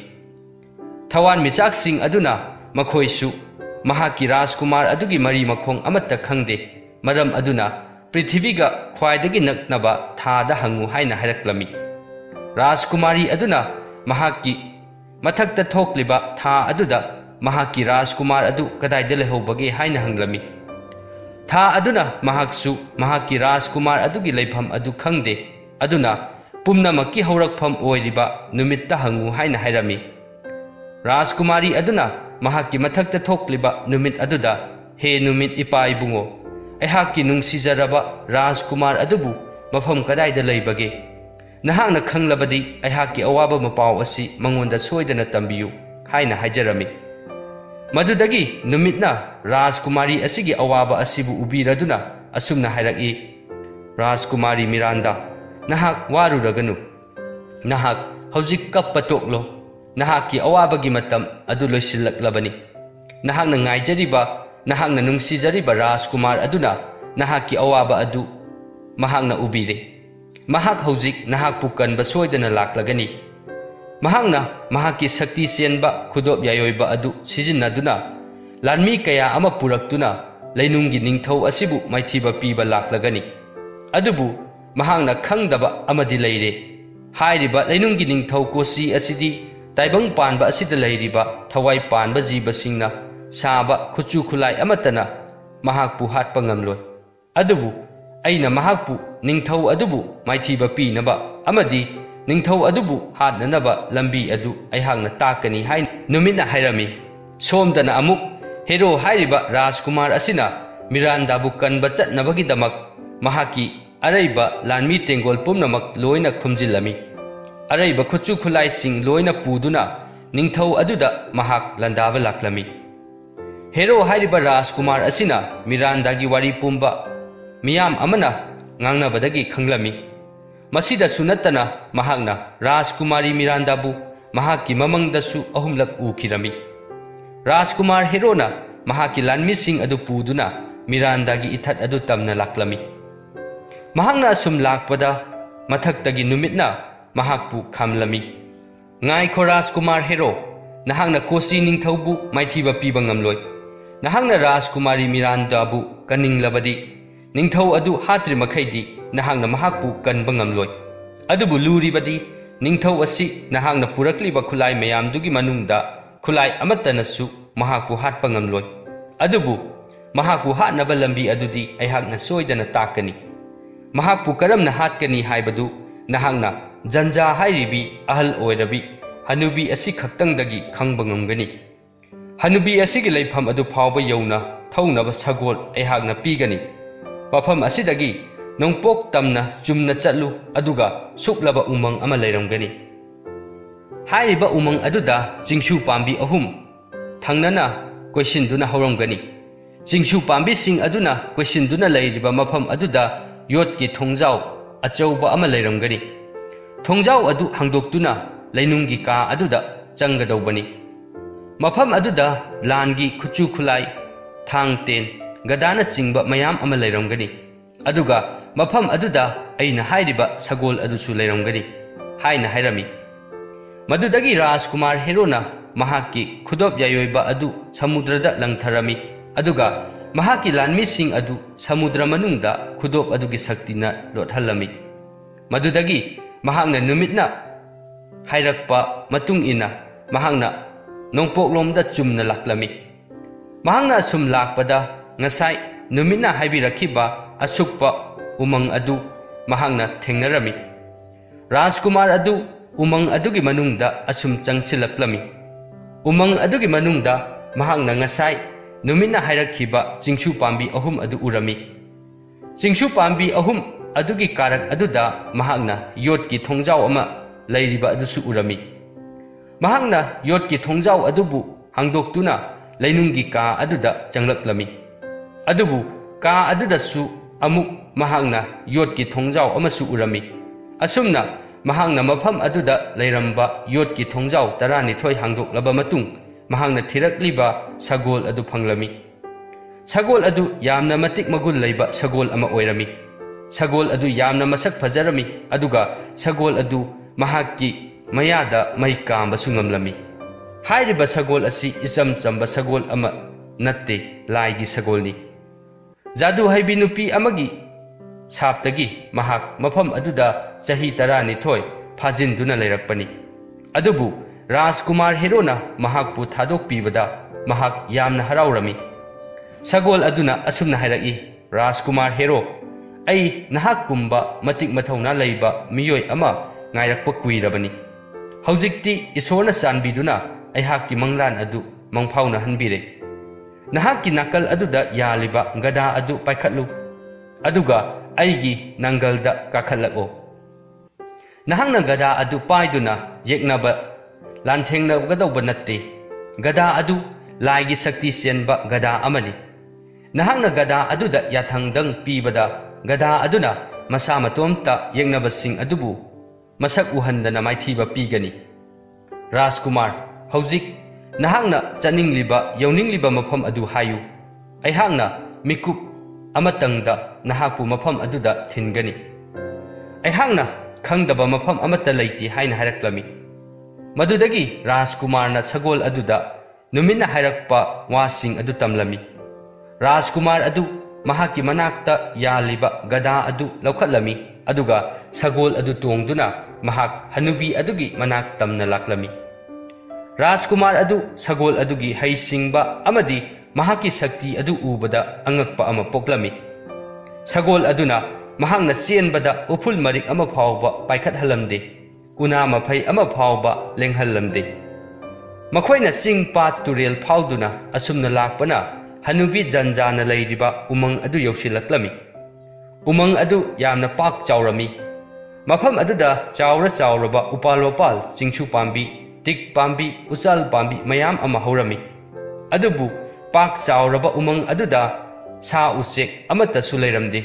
ꯊꯋꯥꯟ ꯃꯤꯆꯥꯛꯁꯤꯡ ꯑꯗꯨꯅ ꯃꯈꯣꯏꯁꯨ ꯃꯍꯥꯛꯀꯤ ꯔꯥꯖꯀꯨꯃꯥꯔ ꯑꯗꯨꯒꯤ ꯃꯔꯤ ꯃꯈꯣꯡ ꯑꯃꯠꯇ ꯈꯪꯗꯦ, ꯃꯔꯝ ꯑꯗꯨꯅ ꯄ꯭ꯔꯤꯊꯤꯕꯤꯒ ꯈ꯭ꯋꯥꯏꯗꯒꯤ ꯅꯛꯅꯕ ꯊꯥꯗ ꯍꯪꯉꯨ ꯍꯥꯏꯅ ꯍꯥꯏꯔꯛꯂꯝꯃꯤ꯫ ꯔꯥꯖꯀꯨꯃꯥꯔꯤ ꯑꯗꯨꯅ ꯃꯍꯥꯛꯀꯤ ꯃꯊꯛꯇ ꯊꯣꯛꯂꯤꯕ ꯊꯥ ꯑꯗꯨꯗ ꯃꯍꯥꯛꯀꯤ ꯔꯥꯖꯀꯨꯃꯥꯔ ꯑꯗꯨ ꯀꯗꯥꯏꯗ ꯂꯩꯍꯧꯕꯒꯦ ꯍꯥꯏꯅ ꯍꯪꯂꯝꯃꯤ꯫ ꯊꯥ ꯑꯗꯨꯅ ꯃꯍꯥꯛꯁꯨ ꯃꯍꯥꯛꯀꯤ ꯔꯥꯖꯀꯨꯃꯥꯔ ꯑꯗꯨꯒꯤ ꯂꯩꯐꯝ ꯑꯗꯨ ꯈꯪꯗꯦ, ꯑꯗꯨꯅ ꯄꯨꯝꯅꯃꯛꯀꯤ ꯍꯧꯔꯛꯐꯝ ꯑꯣꯏꯔꯤꯕ ꯅꯨꯃꯤꯠꯇ ꯍꯪꯉꯨ ꯍꯥꯏꯅ ꯍꯥꯏꯔꯝꯃꯤ꯫ ꯔꯥꯖꯀꯨꯃꯥꯔꯤ ꯑꯗꯨꯅ ꯃꯍꯥꯛꯀꯤ ꯃꯊꯛꯇ ꯊꯣꯛꯂꯤꯕ ꯅꯨꯃꯤꯠ ꯑꯗꯨꯗ, "ꯍꯦ ꯅꯨꯃꯤꯠ ꯏꯄꯥ ꯏꯕꯨꯡꯉꯣ, ꯑꯩꯍꯥꯛꯀꯤ ꯅꯨꯡꯁꯤꯖꯔꯕ ꯔꯥꯖꯀꯨꯃꯥꯔ ꯑꯗꯨꯕꯨ ꯃꯐꯝ ꯀꯗꯥꯏꯗ ꯂꯩꯕꯒꯦ? ꯅꯍꯥꯛꯅ ꯈꯪꯂꯕꯗꯤ ꯑꯩꯍꯥꯛꯀꯤ ꯑꯋꯥꯕ ꯃꯄꯥꯎ ꯑꯁꯤ ꯃꯉꯣꯟꯗ ꯁꯣꯏꯗꯅ ꯇꯝꯕꯤꯌꯨ" ꯍꯥꯏꯅ ꯍꯥꯏꯖꯔꯝꯃꯤ꯫ ꯃꯗꯨꯗꯒꯤ ꯅꯨꯃꯤꯠꯅ ꯔꯥꯖꯀꯨꯃꯥꯔꯤ ꯑꯁꯤꯒꯤ ꯑꯋꯥꯕ ꯑꯁꯤꯕꯨ ꯎꯕꯤꯔꯗꯨꯅ ꯑꯁꯨꯝꯅ ꯍꯥꯏꯔꯛꯏ, "ꯔꯥꯖꯀꯨꯃꯥꯔꯤ ꯃꯤꯔꯥꯟꯗꯥ, ꯅꯍꯥꯛ ꯋꯥꯔꯨꯔꯒꯅꯨ꯫ ꯅꯍꯥꯛ ꯍꯧꯖꯤꯛ ꯀꯞꯄ ꯇꯣꯛꯂꯣ꯫ ꯅꯍꯥꯛꯀꯤ ꯑꯋꯥꯕꯒꯤ ꯃꯇꯝ ꯑꯗꯨ ꯂꯣꯏꯁꯤꯜꯂꯛꯂꯕꯅꯤ꯫ ꯅꯍꯥꯛꯅ ꯉꯥꯏꯖꯔꯤꯕ, ꯅꯍꯥꯛꯅ ꯅꯨꯡꯁꯤꯖꯔꯤꯕ ꯔꯥꯖꯀꯨꯃꯥꯔ ꯑꯗꯨꯅ ꯅꯍꯥꯛꯀꯤ ꯑꯋꯥꯕ ꯑꯗꯨ ꯃꯍꯥꯛꯅ ꯎꯕꯤꯔꯦ꯫ ꯃꯍꯥꯛ ꯍꯧꯖꯤꯛ ꯅꯍꯥꯛꯄꯨ ꯀꯟꯕ ꯁꯣꯏꯗꯅ ꯂꯥꯛꯂꯒꯅꯤ꯫ ꯃꯍꯥꯛꯅ ꯃꯍꯥꯛꯀꯤ ꯁꯛꯇꯤ ꯆꯦꯟꯕ ꯈꯨꯗꯣꯞ ꯌꯥꯏꯑꯣꯏꯕ ꯑꯗꯨ ꯁꯤꯖꯤꯟꯅꯗꯨꯅ ꯂꯥꯟꯃꯤ ꯀꯌꯥ ꯑꯃ ꯄꯨꯔꯛꯇꯨꯅ ꯂꯩꯅꯨꯡꯒꯤ ꯅꯤꯡꯊꯧ ꯑꯁꯤꯕꯨ ꯃꯥꯏꯊꯤꯕ ꯄꯤꯕ ꯂꯥꯛꯂꯒꯅꯤ꯫ ꯑꯗꯨꯕꯨ ꯃꯍꯥꯛꯅ ꯈꯪꯗꯕ ꯑꯃꯗꯤ ꯂꯩꯔꯦ꯫ ꯍꯥꯏꯔꯤꯕ ꯂꯩꯅꯨꯡꯒꯤ ꯅꯤꯡꯊꯧ ꯀꯣꯁꯤ ꯑꯁꯤꯗꯤ ꯇꯥꯏꯕꯪ ꯄꯥꯟꯕ ꯑꯁꯤꯗ ꯂꯩꯔꯤꯕ ꯊꯋꯥꯏ ꯄꯥꯟꯕ ꯖꯤꯕꯁꯤꯡꯅ ꯁꯥꯕ ꯈꯨꯠꯁꯨ ꯈꯨꯠꯂꯥꯏ ꯑꯃꯠꯇꯅ ꯃꯍꯥꯛꯄꯨ ꯍꯥꯠꯄ ꯉꯝꯂꯣꯏ꯫ ꯑꯗꯨꯕꯨ ꯑꯩꯅ ꯃꯍꯥꯛꯄꯨ ꯅꯤꯡꯊꯧ ꯑꯗꯨꯕꯨ ꯃꯥꯏꯊꯤꯕ ꯄꯤꯅꯕ ꯑꯃꯗꯤ ꯅꯤꯡꯊꯧ ꯑꯗꯨꯕꯨ ꯍꯥꯠꯅꯅꯕ ꯂꯝꯕꯤ ꯑꯗꯨ ꯑꯩꯍꯥꯛꯅ ꯇꯥꯛꯀꯅꯤ ꯍꯥꯏꯅ ꯅꯨꯃꯤꯠꯅ ꯍꯥꯏꯔꯝꯃꯤ꯫ ꯁꯣꯝꯗꯅ ꯑꯃꯨꯛ ꯍꯦꯔꯣ ꯍꯥꯏꯔꯤꯕ ꯔꯥꯖꯀꯨꯃꯥꯔ ꯑꯁꯤꯅ ꯃꯤꯔꯥꯟꯗꯥꯕꯨ ꯀꯟꯕ ꯆꯠꯅꯕꯒꯤꯗꯃꯛ ꯃꯍꯥꯛꯀꯤ ꯑꯔꯩꯕ ꯂꯥꯟꯃꯤ ꯇꯦꯡꯒꯣꯜ ꯄꯨꯝꯅꯃꯛ ꯂꯣꯏꯅ ꯈꯨꯝꯖꯤꯜꯂꯝꯃꯤ꯫ ꯑꯔꯩꯕ ꯈꯨꯠꯁꯨ ꯈꯨꯠꯂꯥꯏꯁꯤꯡ ꯂꯣꯏꯅ ꯄꯨꯗꯨꯅ ꯅꯤꯡꯊꯧ ꯑꯗꯨꯗ ꯃꯍꯥꯛ ꯂꯥꯟꯗꯥꯕ ꯂꯥꯛꯂꯝꯃꯤ꯫ ꯍꯦꯔꯣ ꯍꯥꯏꯔꯤꯕ ꯔꯥꯖꯀꯨꯃꯥꯔ ꯑꯁꯤꯅ ꯃꯤꯔꯥꯟꯗꯥꯒꯤ ꯋꯥꯔꯤ ꯄꯨꯝꯕ ꯃꯤꯌꯥꯝ ꯑꯃꯅ ꯉꯥꯡꯅꯕꯗꯒꯤ ꯈꯪꯂꯝꯃꯤ꯫ ꯃꯁꯤꯗꯁꯨ ꯅꯠꯇꯅ ꯃꯍꯥꯛꯅ ꯔꯥꯖꯀꯨꯃꯥꯔꯤ ꯃꯤꯔꯥꯟꯗꯥꯕꯨ ꯃꯍꯥꯛꯀꯤ ꯃꯃꯪꯗꯁꯨ ꯑꯍꯨꯝꯂꯛ ꯎꯈꯤꯔꯝꯃꯤ꯫ ꯔꯥꯖꯀꯨꯃꯥꯔ ꯍꯦꯔꯣꯅ ꯃꯍꯥꯛꯀꯤ ꯂꯥꯟꯃꯤꯁꯤꯡ ꯑꯗꯨ ꯄꯨꯗꯨꯅ ꯃꯤꯔꯥꯟꯗꯥꯒꯤ ꯏꯊꯠ ꯑꯗꯨ ꯇꯝꯅ ꯂꯥꯛꯂꯝꯃꯤ꯫ ꯃꯍꯥꯛꯅ ꯑꯁꯨꯝ ꯂꯥꯛꯄꯗ ꯃꯊꯛꯇꯒꯤ ꯅꯨꯃꯤꯠꯅ ꯃꯍꯥꯛꯄꯨ ꯈꯥꯝꯂꯝꯃꯤ꯫ "ꯉꯥꯏꯈꯣ ꯔꯥꯖꯀꯨꯃꯥꯔ ꯍꯦꯔꯣ, ꯅꯍꯥꯛꯅ ꯀꯣꯁꯤ ꯅꯤꯡꯊꯧꯕꯨ ꯃꯥꯏꯊꯤꯕ ꯄꯤꯕ ꯉꯝꯂꯣꯏ꯫ ꯅꯍꯥꯛꯅ ꯔꯥꯖꯀꯨꯃꯥꯔꯤ ꯃꯤꯔꯥꯟꯗꯥꯕꯨ ꯀꯟꯅꯤꯡꯂꯕꯗꯤ ꯅꯤꯡꯊꯧ ꯑꯗꯨ ꯍꯥꯠꯇ꯭ꯔꯤꯃꯈꯩꯗꯤ ꯅꯍꯥꯛꯅ ꯃꯍꯥꯛꯄꯨ ꯀꯟꯕ ꯉꯝꯂꯣꯏ꯫ ꯑꯗꯨꯕꯨ ꯂꯨꯔꯤꯕꯗꯤ ꯅꯤꯡꯊꯧ ꯑꯁꯤ ꯅꯍꯥꯛꯅ ꯄꯨꯔꯛꯂꯤꯕ ꯈꯨꯠꯂꯥꯏ ꯃꯌꯥꯝꯗꯨꯒꯤ ꯃꯅꯨꯡꯗ ꯈꯨꯠꯂꯥꯏ ꯑꯃꯠꯇꯅꯁꯨ ꯃꯍꯥꯛꯄꯨ ꯍꯥꯠꯄ ꯉꯝꯂꯣꯏ꯫ ꯑꯗꯨꯕꯨ ꯃꯍꯥꯛꯄꯨ ꯍꯥꯠꯅꯕ ꯂꯝꯕꯤ ꯑꯗꯨꯗꯤ ꯑꯩꯍꯥꯛꯅ ꯁꯣꯏꯗꯅ ꯇꯥꯛꯀꯅꯤ꯫ ꯃꯍꯥꯛꯄꯨ ꯀꯔꯝꯅ ꯍꯥꯠꯀꯅꯤ ꯍꯥꯏꯕꯗꯨ ꯅꯍꯥꯛꯅ ꯖꯟꯖꯥ ꯍꯥꯏꯔꯤꯕꯤ ꯑꯍꯜ ꯑꯣꯏꯔꯕꯤ ꯍꯅꯨꯕꯤ ꯑꯁꯤ ꯈꯛꯇꯪꯗꯒꯤ ꯈꯪꯕ ꯉꯝꯒꯅꯤ꯫ ꯍꯅꯨꯕꯤ ꯑꯁꯤꯒꯤ ꯂꯩꯐꯝ ꯑꯗꯨ ꯐꯥꯎꯕ ꯌꯧꯅ ꯊꯧꯅꯕ ꯁꯒꯣꯜ ꯑꯩꯍꯥꯛꯅ ꯄꯤꯒꯅꯤ꯫ ꯃꯐꯝ ꯑꯁꯤꯗꯒꯤ ꯅꯣꯡꯄꯣꯛ ꯇꯝꯅ ꯆꯨꯝꯅ ꯆꯠꯂꯨ, ꯑꯗꯨꯒ ꯁꯨꯛꯂꯕ ꯎꯃꯪ ꯑꯃ ꯂꯩꯔꯝꯒꯅꯤ꯫ ꯍꯥꯏꯔꯤꯕ ꯎꯃꯪ ꯑꯗꯨꯗ ꯆꯤꯡꯁꯨ ꯄꯥꯝꯕꯤ 3 ꯊꯪꯅꯅ ꯀꯣꯏꯁꯤꯟꯗꯨꯅ ꯍꯧꯔꯝꯒꯅꯤ꯫ ꯆꯤꯡꯁꯨ ꯄꯥꯝꯕꯤꯁꯤꯡ ꯑꯗꯨꯅ ꯀꯣꯏꯁꯤꯟꯗꯨꯅ ꯂꯩꯔꯤꯕ ꯃꯐꯝ ꯑꯗꯨꯗ ꯌꯣꯠꯀꯤ ꯊꯣꯡꯖꯥꯎ ꯑꯆꯧꯕ ꯑꯃ ꯂꯩꯔꯝꯒꯅꯤ꯫ ꯊꯣꯡꯖꯥꯎ ꯑꯗꯨ ꯍꯥꯡꯗꯣꯛꯇꯨꯅ ꯂꯩꯅꯨꯡꯒꯤ ꯀꯥ ꯑꯗꯨꯗ ꯆꯪꯒꯗꯧꯕꯅꯤ꯫ ꯃꯐꯝ ꯑꯗꯨꯗ ꯂꯥꯟꯒꯤ ꯈꯨꯠꯁꯨ ꯈꯨꯠꯂꯥꯏ, ꯊꯥꯡ ꯇꯦꯟ, ꯒꯗꯥꯅꯆꯤꯡꯕ ꯃꯌꯥꯝ ꯑꯃ ꯂꯩꯔꯝꯒꯅꯤ꯫ ꯑꯗꯨꯒ ꯃꯐꯝ ꯑꯗꯨꯗ ꯑꯩꯅ ꯍꯥꯏꯔꯤꯕ ꯁꯒꯣꯜ ꯑꯗꯨꯁꯨ ꯂꯩꯔꯝꯒꯅꯤ ꯍꯥꯏꯅ ꯍꯥꯏꯔꯝꯃꯤ꯫ ꯃꯗꯨꯗꯒꯤ ꯔꯥꯖꯀꯨꯃꯥꯔ ꯍꯦꯔꯣꯅ ꯃꯍꯥꯛꯀꯤ ꯈꯨꯗꯣꯞ ꯌꯥꯏꯑꯣꯏꯕ ꯑꯗꯨ ꯁꯃꯨꯗ꯭ꯔꯗ ꯂꯪꯊꯔꯝꯃꯤ, ꯑꯗꯨꯒ ꯃꯍꯥꯛꯀꯤ ꯂꯥꯟꯃꯤꯁꯤꯡ ꯑꯗꯨ ꯁꯃꯨꯗ꯭ꯔ ꯃꯅꯨꯡꯗ ꯈꯨꯗꯣꯞ ꯑꯗꯨꯒꯤ ꯁꯛꯇꯤꯅ ꯂꯣꯠꯍꯜꯂꯝꯃꯤ꯫ ꯃꯗꯨꯗꯒꯤ ꯃꯍꯥꯛꯅ ꯅꯨꯃꯤꯠꯅ ꯍꯥꯏꯔꯛꯄ ꯃꯇꯨꯡ ꯏꯟꯅ ꯃꯍꯥꯛꯅ ꯅꯣꯡꯄꯣꯛꯂꯣꯝꯗ ꯆꯨꯝꯅ ꯂꯥꯛꯂꯝꯃꯤ꯫ ꯃꯍꯥꯛꯅ ꯑꯁꯨꯝ ꯂꯥꯛꯄꯗ ꯉꯁꯥꯏ ꯅꯨꯃꯤꯠꯅ ꯍꯥꯏꯕꯤꯔꯛꯈꯤꯕ ꯑꯁꯨꯛꯄ ꯎꯃꯪ ꯑꯗꯨ ꯃꯍꯥꯛꯅ ꯊꯦꯡꯅꯔꯝꯃꯤ꯫ ꯔꯥꯖꯀꯨꯃꯥꯔ ꯑꯗꯨ ꯎꯃꯪ ꯑꯗꯨꯒꯤ ꯃꯅꯨꯡꯗ ꯑꯁꯨꯝ ꯆꯪꯁꯤꯜꯂꯛꯂꯝꯃꯤ꯫ ꯎꯃꯪ ꯑꯗꯨꯒꯤ ꯃꯅꯨꯡꯗ ꯃꯍꯥꯛꯅ ꯉꯁꯥꯏ ꯅꯨꯃꯤꯠꯅ ꯍꯥꯏꯔꯛꯈꯤꯕ ꯆꯤꯡꯁꯨ ꯄꯥꯝꯕꯤ 3 ꯑꯗꯨ ꯎꯔꯝꯃꯤ꯫ ꯆꯤꯡꯁꯨ ꯄꯥꯝꯕꯤ 3 ꯑꯗꯨꯒꯤ ꯀꯥꯔꯛ ꯑꯗꯨꯗ ꯃꯍꯥꯛꯅ ꯌꯣꯠꯀꯤ ꯊꯣꯡꯖꯥꯎ ꯑꯃ ꯂꯩꯔꯤꯕ ꯑꯗꯨꯁꯨ ꯎꯔꯝꯃꯤ꯫ ꯃꯍꯥꯛꯅ ꯌꯣꯠꯀꯤ ꯊꯣꯡꯖꯥꯎ ꯑꯗꯨꯕꯨ ꯍꯥꯡꯗꯣꯛꯇꯨꯅ ꯂꯩꯅꯨꯡꯒꯤ ꯀꯥ ꯑꯗꯨꯗ ꯆꯪꯂꯛꯂꯝꯃꯤ꯫ ꯑꯗꯨꯕꯨ ꯀꯥ ꯑꯗꯨꯗꯁꯨ ꯑꯃꯨꯛ ꯃꯍꯥꯛꯅ ꯌꯣꯠꯀꯤ ꯊꯣꯡꯖꯥꯎ ꯑꯃꯁꯨ ꯎꯔꯝꯃꯤ꯫ ꯑꯁꯨꯝꯅ ꯃꯍꯥꯛꯅ ꯃꯐꯝ ꯑꯗꯨꯗ ꯂꯩꯔꯝꯕ ꯌꯣꯠꯀꯤ ꯊꯣꯡꯖꯥꯎ 12 ꯍꯥꯡꯗꯣꯛꯂꯕ ꯃꯇꯨꯡ ꯃꯍꯥꯛꯅ ꯊꯤꯔꯛꯂꯤꯕ ꯁꯒꯣꯜ ꯑꯗꯨ ꯐꯪꯂꯝꯃꯤ꯫ ꯁꯒꯣꯜ ꯑꯗꯨ ꯌꯥꯝꯅ ꯃꯇꯤꯛ ꯃꯒꯨꯟ ꯂꯩꯕ ꯁꯒꯣꯜ ꯑꯃ ꯑꯣꯏꯔꯝꯃꯤ꯫ Sagol adu yamna masak fajarami aduga sagol adu mahakki mayada mai kamba sungamlami. Hairiba sagol asi isam chamba sagol ama natte laigi sagolni. Jadu haibi nupi amagi saptagi mahak mafam aduda chahi 12 phajinduna leirakpani. Adubu Rajkumar Hero na mahakpu thadokpibada mahak yamna haraurami. Sagol aduna asumna hairaki Rajkumar Hero ai nahak kumba matik mathauna leiba miyoi ama ngairakpa kuirabani. Haujikti isorna sanbiduna aihakki manglan adu mangphauna hanbire. Nahakki nakal aduda yaliba gada adu paikhatlu aduga aigi nangalda kakhatlako. Nahangna gada adu paiduna yeknaba lanthengna gadauba natte. Gada adu laigi sakti senba gada amani. Nahangna gada aduda yathangdang pibada gada aduna masa matomta yeknabasing adubu masak uhandana maithiba pigani. Rajkumar haujik nahangna chaningliba yauningliba mafam adu hayu. Aihangna mikup amatangda nahakpu mafam aduda thingani. Aihangna khangdaba mafam amata leiti haina haraklami. Madudagi Rajkumarna sagol aduda numina hairakpa wasing adu tamlami. Rajkumar adu mahaki manakta yaliba gada adu laukhatlami aduga sagol adu tongduna mahak hanubi adugi manak tamna laklami. Rajkumar adu sagol adugi haisingba amadi mahaki sakti adu ubada angakpa ama poklami. Sagol aduna mahangna sienbada upul marik ama phawba paikhat halamde. Una mafai ama phawba lenghallamde. Makhoina sing pat turel phawduna asumna lakpana hanubi janjana leiriba umang adu yausilaklami. Umang adu yamna pak chaurami. Mafam aduda chauraba upal wapal chingchu pambi tik pambi uchal pambi mayam ama haurami. Adubu pak chauraba umang aduda sa usek amata su leiramde.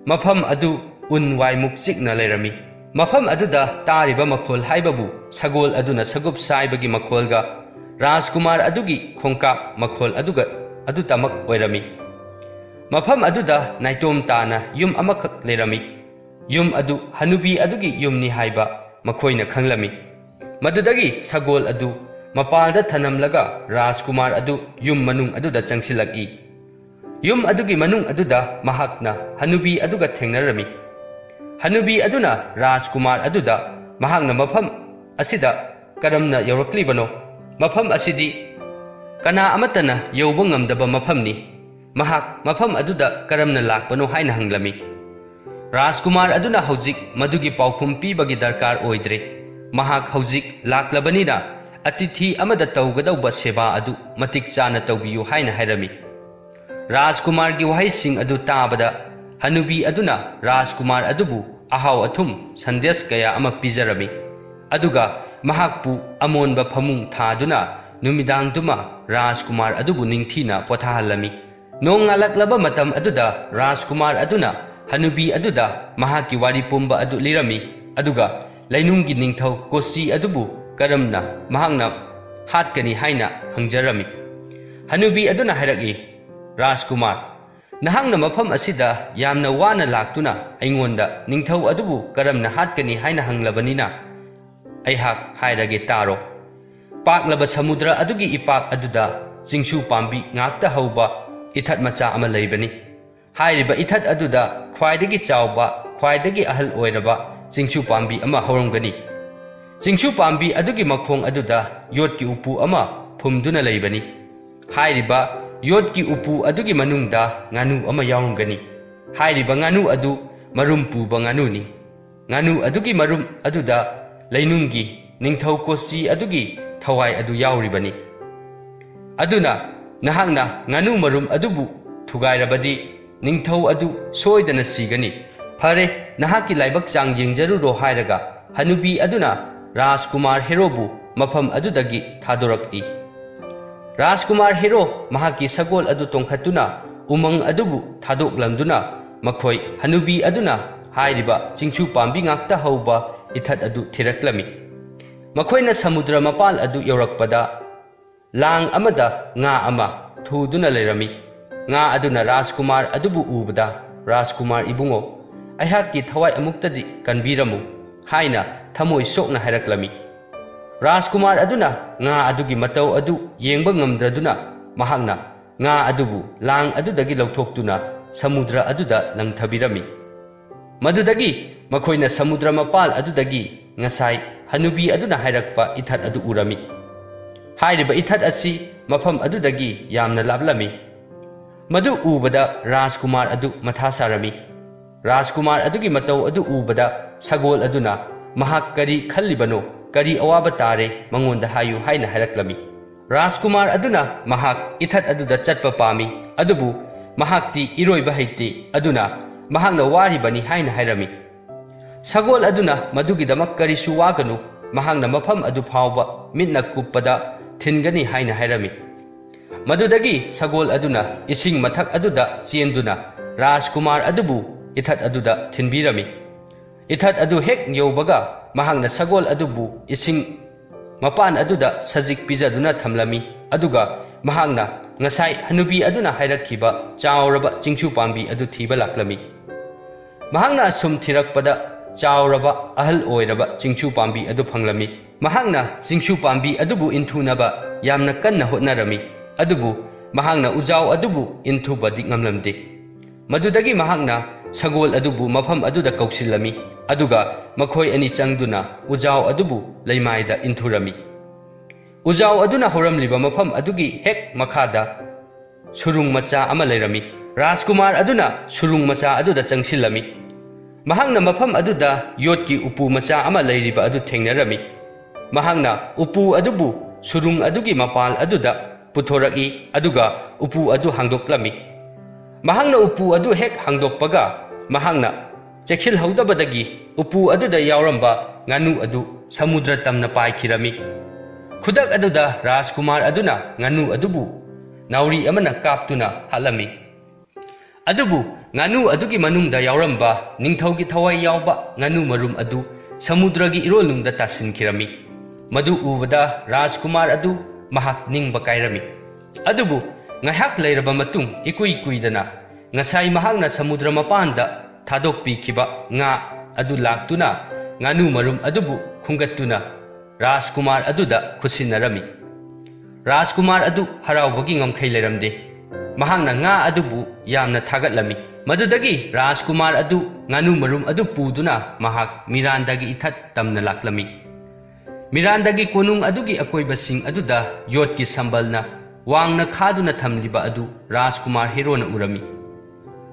Mafam adu unwai mukchikna leirami. Mafam aduda tariba makhol haibabu sagol aduna sagup saibagi makholga Rajkumar adugi khongkap makhol aduga adu tamak oirami. Mafam aduda naitom tana yum amakak leirami. Yum adu hanubi adugi yumni haiba makhoina khanglami. Madudagi sagol adu mapalda thanamlaga Rajkumar adu yum manung aduda changsilaki. Yum adugi manung aduda mahakna hanubi aduga thengnarami. Hanubi aduna Rajkumar aduda mahakna mafam asida karamna yauraklibanno. Mafam asidi kana amatana yauba ngamdaba mafamni. Mahak mafam aduda karamna lakpano haina hanglami. Rajkumar aduna haujik madugi paukhum pibagi darkar oidre. Mahak haujik laklabanina atithi amada tawgadauba seba adu matik chana tawbiyu haina hairami. Rajkumar gi wahaising adu tabada hanubi aduna Rajkumar adubu ahaw athum sandes kaya ama pijarami. Aduga mahakpu amonba phamung thaduna numidang duma Rajkumar adubu ningthina pothahalami. Nong ngalaklaba matam aduda Rajkumar aduna hanubi aduda mahaki wari pumba adu lirami. Aduga lainunggi ningthau kosi adubu karamna mahakna hatkani haina hangjarami. Hanubi aduna hairaki Rajkumar nahangna mafam asida yamna wana laktuna aingonda ningthau adubu karamna hatkani haina hanglabanina aihak hairage taro. Paklaba samudra adugi ipak aduda chingchu pambi ngakta hauba ithat macha ama leibani. Hairiba ithat aduda khwaidagi chawba khwaidagi ahal oiraba chingchu pambi ama hauramgani. Chingchu pambi adugi makhong aduda yotki upu ama phumduna leibani. Hairiba yotki upu adugi manungda nganu ama yaurumgani. Hairiba nganu adu marum puba nganu ni. Nganu adugi marum aduda lainunggi ningthau kosi adugi thawai adu yauribani. Aduna nahangna nganu marum adubu thugairabadi ningthau adu soidana sigani. Phare nahaki laibak chang yengjaruro hairaga hanubi aduna Rajkumar Herobu mafam adudagi thadoraki. Rajkumar Hero mahaki sagol adu tongkhatuna umang adubu thadoklamduna makhoi hanubi aduna hairiba chingchu pambi ngakta hauba ithat adu thiraklami. Makhoina samudra mapal adu yaurakpada lang amada nga ama thuduna leirami. Nga aduna Rajkumar adubu ubada Rajkumar ibungo ꯑꯩꯍꯥꯛꯀꯤ ꯊꯋꯥꯏ ꯑꯃꯨꯛꯇꯗꯤ ꯀꯟꯕꯤꯔꯝꯃꯨ ꯍꯥꯏꯅ ꯊꯃꯣꯏ ꯁꯣꯛꯅ ꯍꯥꯏꯔꯛꯂꯝꯃꯤ꯫ ꯔꯥꯖꯀꯨꯃꯥꯔ ꯑꯗꯨꯅ ꯉꯥ ꯑꯗꯨꯒꯤ ꯃꯇꯧ ꯑꯗꯨ ꯌꯦꯡꯕ ꯉꯝꯗ꯭ꯔꯗꯨꯅ ꯃꯍꯥꯛꯅ ꯉꯥ ꯑꯗꯨꯕꯨ ꯂꯥꯡ ꯑꯗꯨꯗꯒꯤ ꯂꯧꯊꯣꯛꯇꯨꯅ ꯁꯃꯨꯗ꯭ꯔ ꯑꯗꯨꯗ ꯂꯪꯊꯕꯤꯔꯝꯃꯤ꯫ ꯃꯗꯨꯗꯒꯤ ꯃꯈꯣꯏꯅ ꯁꯃꯨꯗ꯭ꯔ ꯃꯄꯥꯜ ꯑꯗꯨꯗꯒꯤ ꯉꯁꯥꯏ ꯍꯅꯨꯕꯤ ꯑꯗꯨꯅ ꯍꯥꯏꯔꯛꯄ ꯏꯊꯠ ꯑꯗꯨ ꯎꯔꯝꯃꯤ꯫ ꯍꯥꯏꯔꯤꯕ ꯏꯊꯠ ꯑꯁꯤ ꯃꯐꯝ ꯑꯗꯨꯗꯒꯤ ꯌꯥꯝꯅ ꯂꯥꯞꯂꯝꯃꯤ꯫ ꯃꯗꯨ ꯎꯕꯗ ꯔꯥꯖꯀꯨꯃꯥꯔ ꯑꯗꯨ ꯃꯊꯥ ꯁꯥꯔꯝꯃꯤ꯫ ꯔꯥꯖꯀꯨꯃꯥꯔ ꯑꯗꯨꯒꯤ ꯃꯇꯧ ꯑꯗꯨ ꯎꯕꯗ ꯁꯒꯣꯜ ꯑꯗꯨꯅ ꯃꯍꯥꯛ ꯀꯔꯤ ꯈꯜꯂꯤꯕꯅꯣ, ꯀꯔꯤ ꯑꯋꯥꯕ ꯇꯥꯔꯦ ꯃꯉꯣꯟꯗ ꯍꯥꯏꯌꯨ ꯍꯥꯏꯅ ꯍꯥꯏꯔꯛꯂꯝꯃꯤ꯫ ꯔꯥꯖꯀꯨꯃꯥꯔ ꯑꯗꯨꯅ ꯃꯍꯥꯛ ꯏꯊꯠ ꯑꯗꯨꯗ ꯆꯠꯄ ꯄꯥꯝꯃꯤ, ꯑꯗꯨꯕꯨ ꯃꯍꯥꯛꯇꯤ ꯏꯔꯣꯏꯕ ꯍꯩꯇꯦ, ꯑꯗꯨꯅ ꯃꯍꯥꯛꯅ ꯋꯥꯔꯤꯕꯅꯤ ꯍꯥꯏꯅ ꯍꯥꯏꯔꯝꯃꯤ꯫ ꯁꯒꯣꯜ ꯑꯗꯨꯅ ꯃꯗꯨꯒꯤꯗꯃꯛ ꯀꯔꯤꯁꯨ ꯋꯥꯒꯅꯨ, ꯃꯍꯥꯛꯅ ꯃꯐꯝ ꯑꯗꯨ ꯐꯥꯎꯕ ꯃꯤꯠꯅ ꯀꯨꯞꯄꯗ ꯊꯤꯟꯒꯅꯤ ꯍꯥꯏꯅ ꯍꯥꯏꯔꯝꯃꯤ꯫ ꯃꯗꯨꯗꯒꯤ ꯁꯒꯣꯜ ꯑꯗꯨꯅ ꯏꯁꯤꯡ ꯃꯊꯛ ꯑꯗꯨꯗ ꯆꯦꯟꯗꯨꯅ ꯔꯥꯖꯀꯨꯃꯥꯔ ꯑꯗꯨꯕꯨ ꯏꯊꯠ ꯑꯗꯨꯗ ꯊꯤꯟꯕꯤꯔꯝꯃꯤ꯫ ꯏꯊꯠ ꯑꯗꯨ ꯍꯦꯛ ꯌꯧꯕꯒ ꯃꯍꯥꯛꯅ ꯁꯒꯣꯜ ꯑꯗꯨꯕꯨ ꯏꯁꯤꯡ ꯃꯄꯥꯟ ꯑꯗꯨꯗ ꯁꯖꯤꯛ ꯄꯤꯖꯗꯨꯅ ꯊꯝꯂꯝꯃꯤ, ꯑꯗꯨꯒ ꯃꯍꯥꯛꯅ ꯉꯁꯥꯏ ꯍꯅꯨꯕꯤ ꯑꯗꯨꯅ ꯍꯥꯏꯔꯛꯈꯤꯕ ꯆꯥꯎꯔꯕ ꯆꯤꯡꯁꯨ ꯄꯥꯝꯕꯤ ꯑꯗꯨ ꯊꯤꯕ ꯂꯥꯛꯂꯝꯃꯤ꯫ ꯃꯍꯥꯛꯅ ꯑꯁꯨꯝ ꯊꯤꯔꯛꯄꯗ ꯆꯥꯎꯔꯕ ꯑꯍꯜ ꯑꯣꯏꯔꯕ ꯆꯤꯡꯁꯨ ꯄꯥꯝꯕꯤ ꯑꯗꯨ ꯐꯪꯂꯝꯃꯤ꯫ ꯃꯍꯥꯛꯅ ꯆꯤꯡꯁꯨ ꯄꯥꯝꯕꯤ ꯑꯗꯨꯕꯨ ꯏꯟꯊꯨꯅꯕ ꯌꯥꯝꯅ ꯀꯟꯅ ꯍꯣꯠꯅꯔꯝꯃꯤ, ꯑꯗꯨꯕꯨ ꯃꯍꯥꯛꯅ ꯎꯖꯥꯎ ꯑꯗꯨꯕꯨ ꯏꯟꯊꯨꯕꯗꯤ ꯉꯝꯂꯝꯗꯦ꯫ ꯃꯗꯨꯗꯒꯤ ꯃꯍꯥꯛꯅ ꯁꯒꯣꯜ ꯑꯗꯨꯕꯨ ꯃꯐꯝ ꯑꯗꯨꯗ ꯀꯧꯁꯤꯜꯂꯝꯃꯤ, ꯑꯗꯨꯒ ꯃꯈꯣꯏ ꯑꯅꯤ ꯆꯪꯗꯨꯅ ꯎꯖꯥꯎ ꯑꯗꯨꯕు ꯂꯩꯃꯥꯏꯗ ꯏꯟꯊꯨꯔꯝꯃꯤ꯫ ꯎꯖꯥꯎ ꯑꯗꯨꯅ ꯍꯧꯔꯝꯂꯤꯕ ꯃꯐꯝ ꯑꯗꯨꯒꯤ ꯍꯦꯛ ꯃꯈꯥꯗ ꯁꯨꯔꯨꯡ ꯃꯆꯥ ꯑꯃ ꯂꯩꯔꯝꯃꯤ꯫ ꯔꯥꯖꯀꯨꯃꯥꯔ ꯑꯗꯨꯅ ꯁꯨꯔꯨꯡ ꯃꯆꯥ ꯑꯗꯨꯗ ꯆꯪꯁꯤꯜꯂꯝꯃꯤ꯫ ꯃꯍꯥꯛꯅ ꯃꯐꯝ ꯑꯗꯨꯗ ꯌꯣꯠꯀꯤ ꯎꯄꯨ ꯃꯆꯥ ꯑꯃ ꯂꯩꯔꯤꯕ ꯑꯗꯨ ꯊꯦꯡꯅꯔꯝꯃꯤ꯫ ꯃꯍꯥꯛꯅ ꯎꯄꯨ ꯑꯗꯨꯕꯨ ꯁꯨꯔꯨꯡ ꯑꯗꯨꯒꯤ ꯃꯄꯥꯜ ꯑꯗꯨꯗ ꯄꯨꯊꯣꯔꯛꯏ, ꯑꯗꯨꯒ ꯎꯄꯨ ꯑꯗꯨ ꯍꯥꯡꯗꯣꯛꯂꯝꯃꯤ꯫ ꯃꯍꯥꯛꯅ ꯎꯄꯨ ꯑꯗꯨ ꯍꯦꯛ ꯍꯥꯡꯗꯣꯛꯄꯒ ꯃꯍꯥꯛꯅ ꯆꯦꯛꯁꯤꯜꯍꯧꯗꯕꯗꯒꯤ ꯎꯄꯨ ꯑꯗꯨꯗ ꯌꯥꯎꯔꯝꯕ ꯉꯥꯅꯨ ꯑꯗꯨ ꯁꯃꯨꯗ꯭ꯔ ꯇꯝꯅ ꯄꯥꯏꯈꯤꯔꯝꯃꯤ꯫ ꯈꯨꯗꯛ ꯑꯗꯨꯗ ꯔꯥꯖꯀꯨꯃꯥꯔ ꯑꯗꯨꯅ ꯉꯥꯅꯨ ꯑꯗꯨꯕꯨ ꯅꯥꯎꯔꯤ ꯑꯃꯅ ꯀꯥꯞꯇꯨꯅ ꯍꯥꯠꯂꯝꯃꯤ꯫ ꯑꯗꯨꯕꯨ ꯉꯥꯅꯨ ꯑꯗꯨꯒꯤ ꯃꯅꯨꯡꯗ ꯌꯥꯎꯔꯝꯕ ꯅꯤꯡꯊꯧꯒꯤ ꯊꯋꯥꯏ ꯌꯥꯎꯕ ꯉꯥꯅꯨ ꯃꯔꯨꯝ ꯑꯗꯨ ꯁꯃꯨꯗ꯭ꯔꯒꯤ ꯏꯔꯣꯜꯅꯨꯡꯗ ꯇꯥꯁꯤꯟꯈꯤꯔꯝꯃꯤ꯫ ꯃꯗꯨ ꯎꯕꯗ ꯔꯥꯖꯀꯨꯃꯥꯔ ꯑꯗꯨ ꯃꯍꯥꯛ ꯅꯤꯡꯕ ꯀꯥꯏꯔꯝꯃꯤ꯫ ꯑꯗꯨꯕꯨ ꯉꯥꯏꯍꯥꯛ ꯂꯩꯔꯕ ꯃꯇꯨꯡ ꯏꯀꯨꯏ ꯀꯨꯏꯗꯅ ꯉꯁꯥꯏ ꯃꯍꯥꯛꯅ ꯁꯃꯨꯗ꯭ꯔ ꯃꯄꯥꯟꯗ ꯊꯥꯗꯣꯛꯄꯤꯈꯤꯕ ꯉꯥ ꯑꯗꯨ ꯂꯥꯛꯇꯨꯅ ꯉꯥꯅꯨ ꯃꯔꯨꯝ ꯑꯗꯨꯕꯨ ꯈꯨꯡꯒꯠꯇꯨꯅ ꯔꯥꯖꯀꯨꯃꯥꯔ ꯑꯗꯨꯗ ꯈꯨꯠꯁꯤꯟꯅꯔꯝꯃꯤ꯫ ꯔꯥꯖꯀꯨꯃꯥꯔ ꯑꯗꯨ ꯍꯔꯥꯎꯕꯒꯤ ꯉꯝꯈꯩ ꯂꯩꯔꯝꯗꯦ꯫ ꯃꯍꯥꯛꯅ ꯉꯥ ꯑꯗꯨꯕꯨ ꯌꯥꯝꯅ ꯊꯥꯒꯠꯂꯝꯃꯤ꯫ ꯃꯗꯨꯗꯒꯤ ꯔꯥꯖꯀꯨꯃꯥꯔ ꯑꯗꯨ ꯉꯥꯅꯨ ꯃꯔꯨꯝ ꯑꯗꯨ ꯄꯨꯗꯨꯅ ꯃꯍꯥꯛ ꯃꯤꯔꯥꯟꯗꯥꯒꯤ ꯏꯊꯠ ꯇꯝꯅ ꯂꯥꯛꯂꯝꯃꯤ꯫ ꯃꯤꯔꯥꯟꯗꯥꯒꯤ ꯀꯣꯅꯨꯡ ꯑꯗꯨꯒꯤ ꯑꯀꯣꯏꯕꯁꯤꯡ ꯑꯗꯨꯗ ꯌꯣꯠꯀꯤ ꯁꯝꯕꯜꯅ ꯋꯥꯡꯅ ꯈꯥꯗꯨꯅ ꯊꯝꯂꯤꯕ ꯑꯗꯨ ꯔꯥꯖꯀꯨꯃꯥꯔ ꯍꯦꯔꯣꯅ ꯎꯔꯝꯃꯤ꯫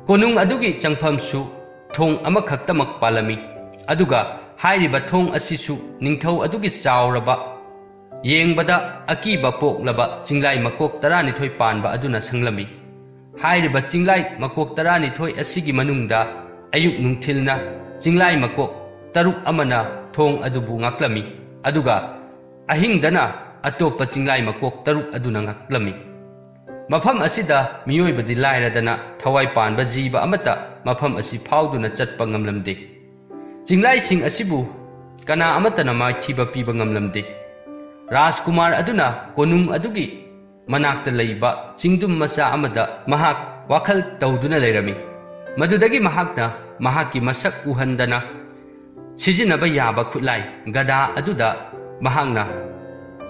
ꯀꯣꯅꯨꯡ ꯑꯗꯨꯒꯤ ꯆꯪꯐꯝꯁꯨ ꯊꯣꯡ ꯑꯃꯈꯛꯇꯃꯛ ꯄꯥꯜꯂꯝꯃꯤ, ꯑꯗꯨꯒ ꯍꯥꯏꯔꯤꯕ ꯊꯣꯡ ꯑꯁꯤꯁꯨ ꯅꯤꯡꯊꯧ ꯑꯗꯨꯒꯤ ꯆꯥꯎꯔꯕ ꯌꯦꯡꯕꯗ ꯑꯀꯤꯕ ꯄꯣꯛꯂꯕ ꯆꯤꯡꯂꯥꯏ ꯃꯀꯣꯛ 12 ꯄꯥꯟꯕ ꯑꯗꯨꯅ ꯁꯪꯂꯝꯃꯤ꯫ ꯍꯥꯏꯔꯤꯕ ꯆꯤꯡꯂꯥꯏ ꯃꯀꯣꯛ 12 ꯑꯁꯤꯒꯤ ꯃꯅꯨꯡꯗ ꯑꯌꯨꯛ ꯅꯨꯡꯊꯤꯜꯅ ꯆꯤꯡꯂꯥꯏ ꯃꯀꯣꯛ 6 ꯑꯃꯅ ꯊꯣꯡ ꯑꯗꯨꯕꯨ ꯉꯥꯛꯂꯝꯃꯤ, ꯑꯗꯨꯒ ꯑꯍꯤꯡꯗꯅ ꯑꯇꯣꯞꯄ ꯆꯤꯡꯂꯥꯏ ꯃꯀꯣꯛ 6 ꯑꯗꯨꯅ ꯉꯥꯛꯂꯝꯃꯤ꯫ ꯃꯐꯝ ꯑꯁꯤꯗ ꯃꯤꯑꯣꯏꯕꯗꯤ ꯂꯥꯏꯔꯗꯅ ꯊꯋꯥꯏ ꯄꯥꯟꯕ ꯖꯤꯕ ꯑꯃꯠꯇ ꯃꯐꯝ ꯑꯁꯤ ꯐꯥꯎꯗꯨꯅ ꯆꯠꯄ ꯉꯝꯂꯝꯗꯦ꯫ ꯆꯤꯡꯂꯥꯏꯁꯤꯡ ꯑꯁꯤꯕꯨ ꯀꯅꯥ ꯑꯃꯠꯇꯅ ꯃꯥꯏꯊꯤꯕ ꯄꯤꯕ ꯉꯝꯂꯝꯗꯦ꯫ ꯔꯥꯖꯀꯨꯃꯥꯔ ꯑꯗꯨꯅ ꯀꯣꯅꯨꯡ ꯑꯗꯨꯒꯤ ꯃꯅꯥꯛꯇ ꯂꯩꯕ ꯆꯤꯡꯗꯨꯝ ꯃꯆꯥ ꯑꯃꯗ ꯃꯍꯥꯛ ꯋꯥꯈꯜ ꯇꯧꯗꯨꯅ ꯂꯩꯔꯝꯃꯤ꯫ ꯃꯗꯨꯗꯒꯤ ꯃꯍꯥꯛꯅ ꯃꯍꯥꯛꯀꯤ ꯃꯁꯛ ꯎꯍꯟꯗꯅ ꯁꯤꯖꯤꯟꯅꯕ ꯌꯥꯕ ꯈꯨꯠꯂꯥꯏ ꯒꯗꯥ ꯑꯗꯨꯗ ꯃꯍꯥꯛꯅ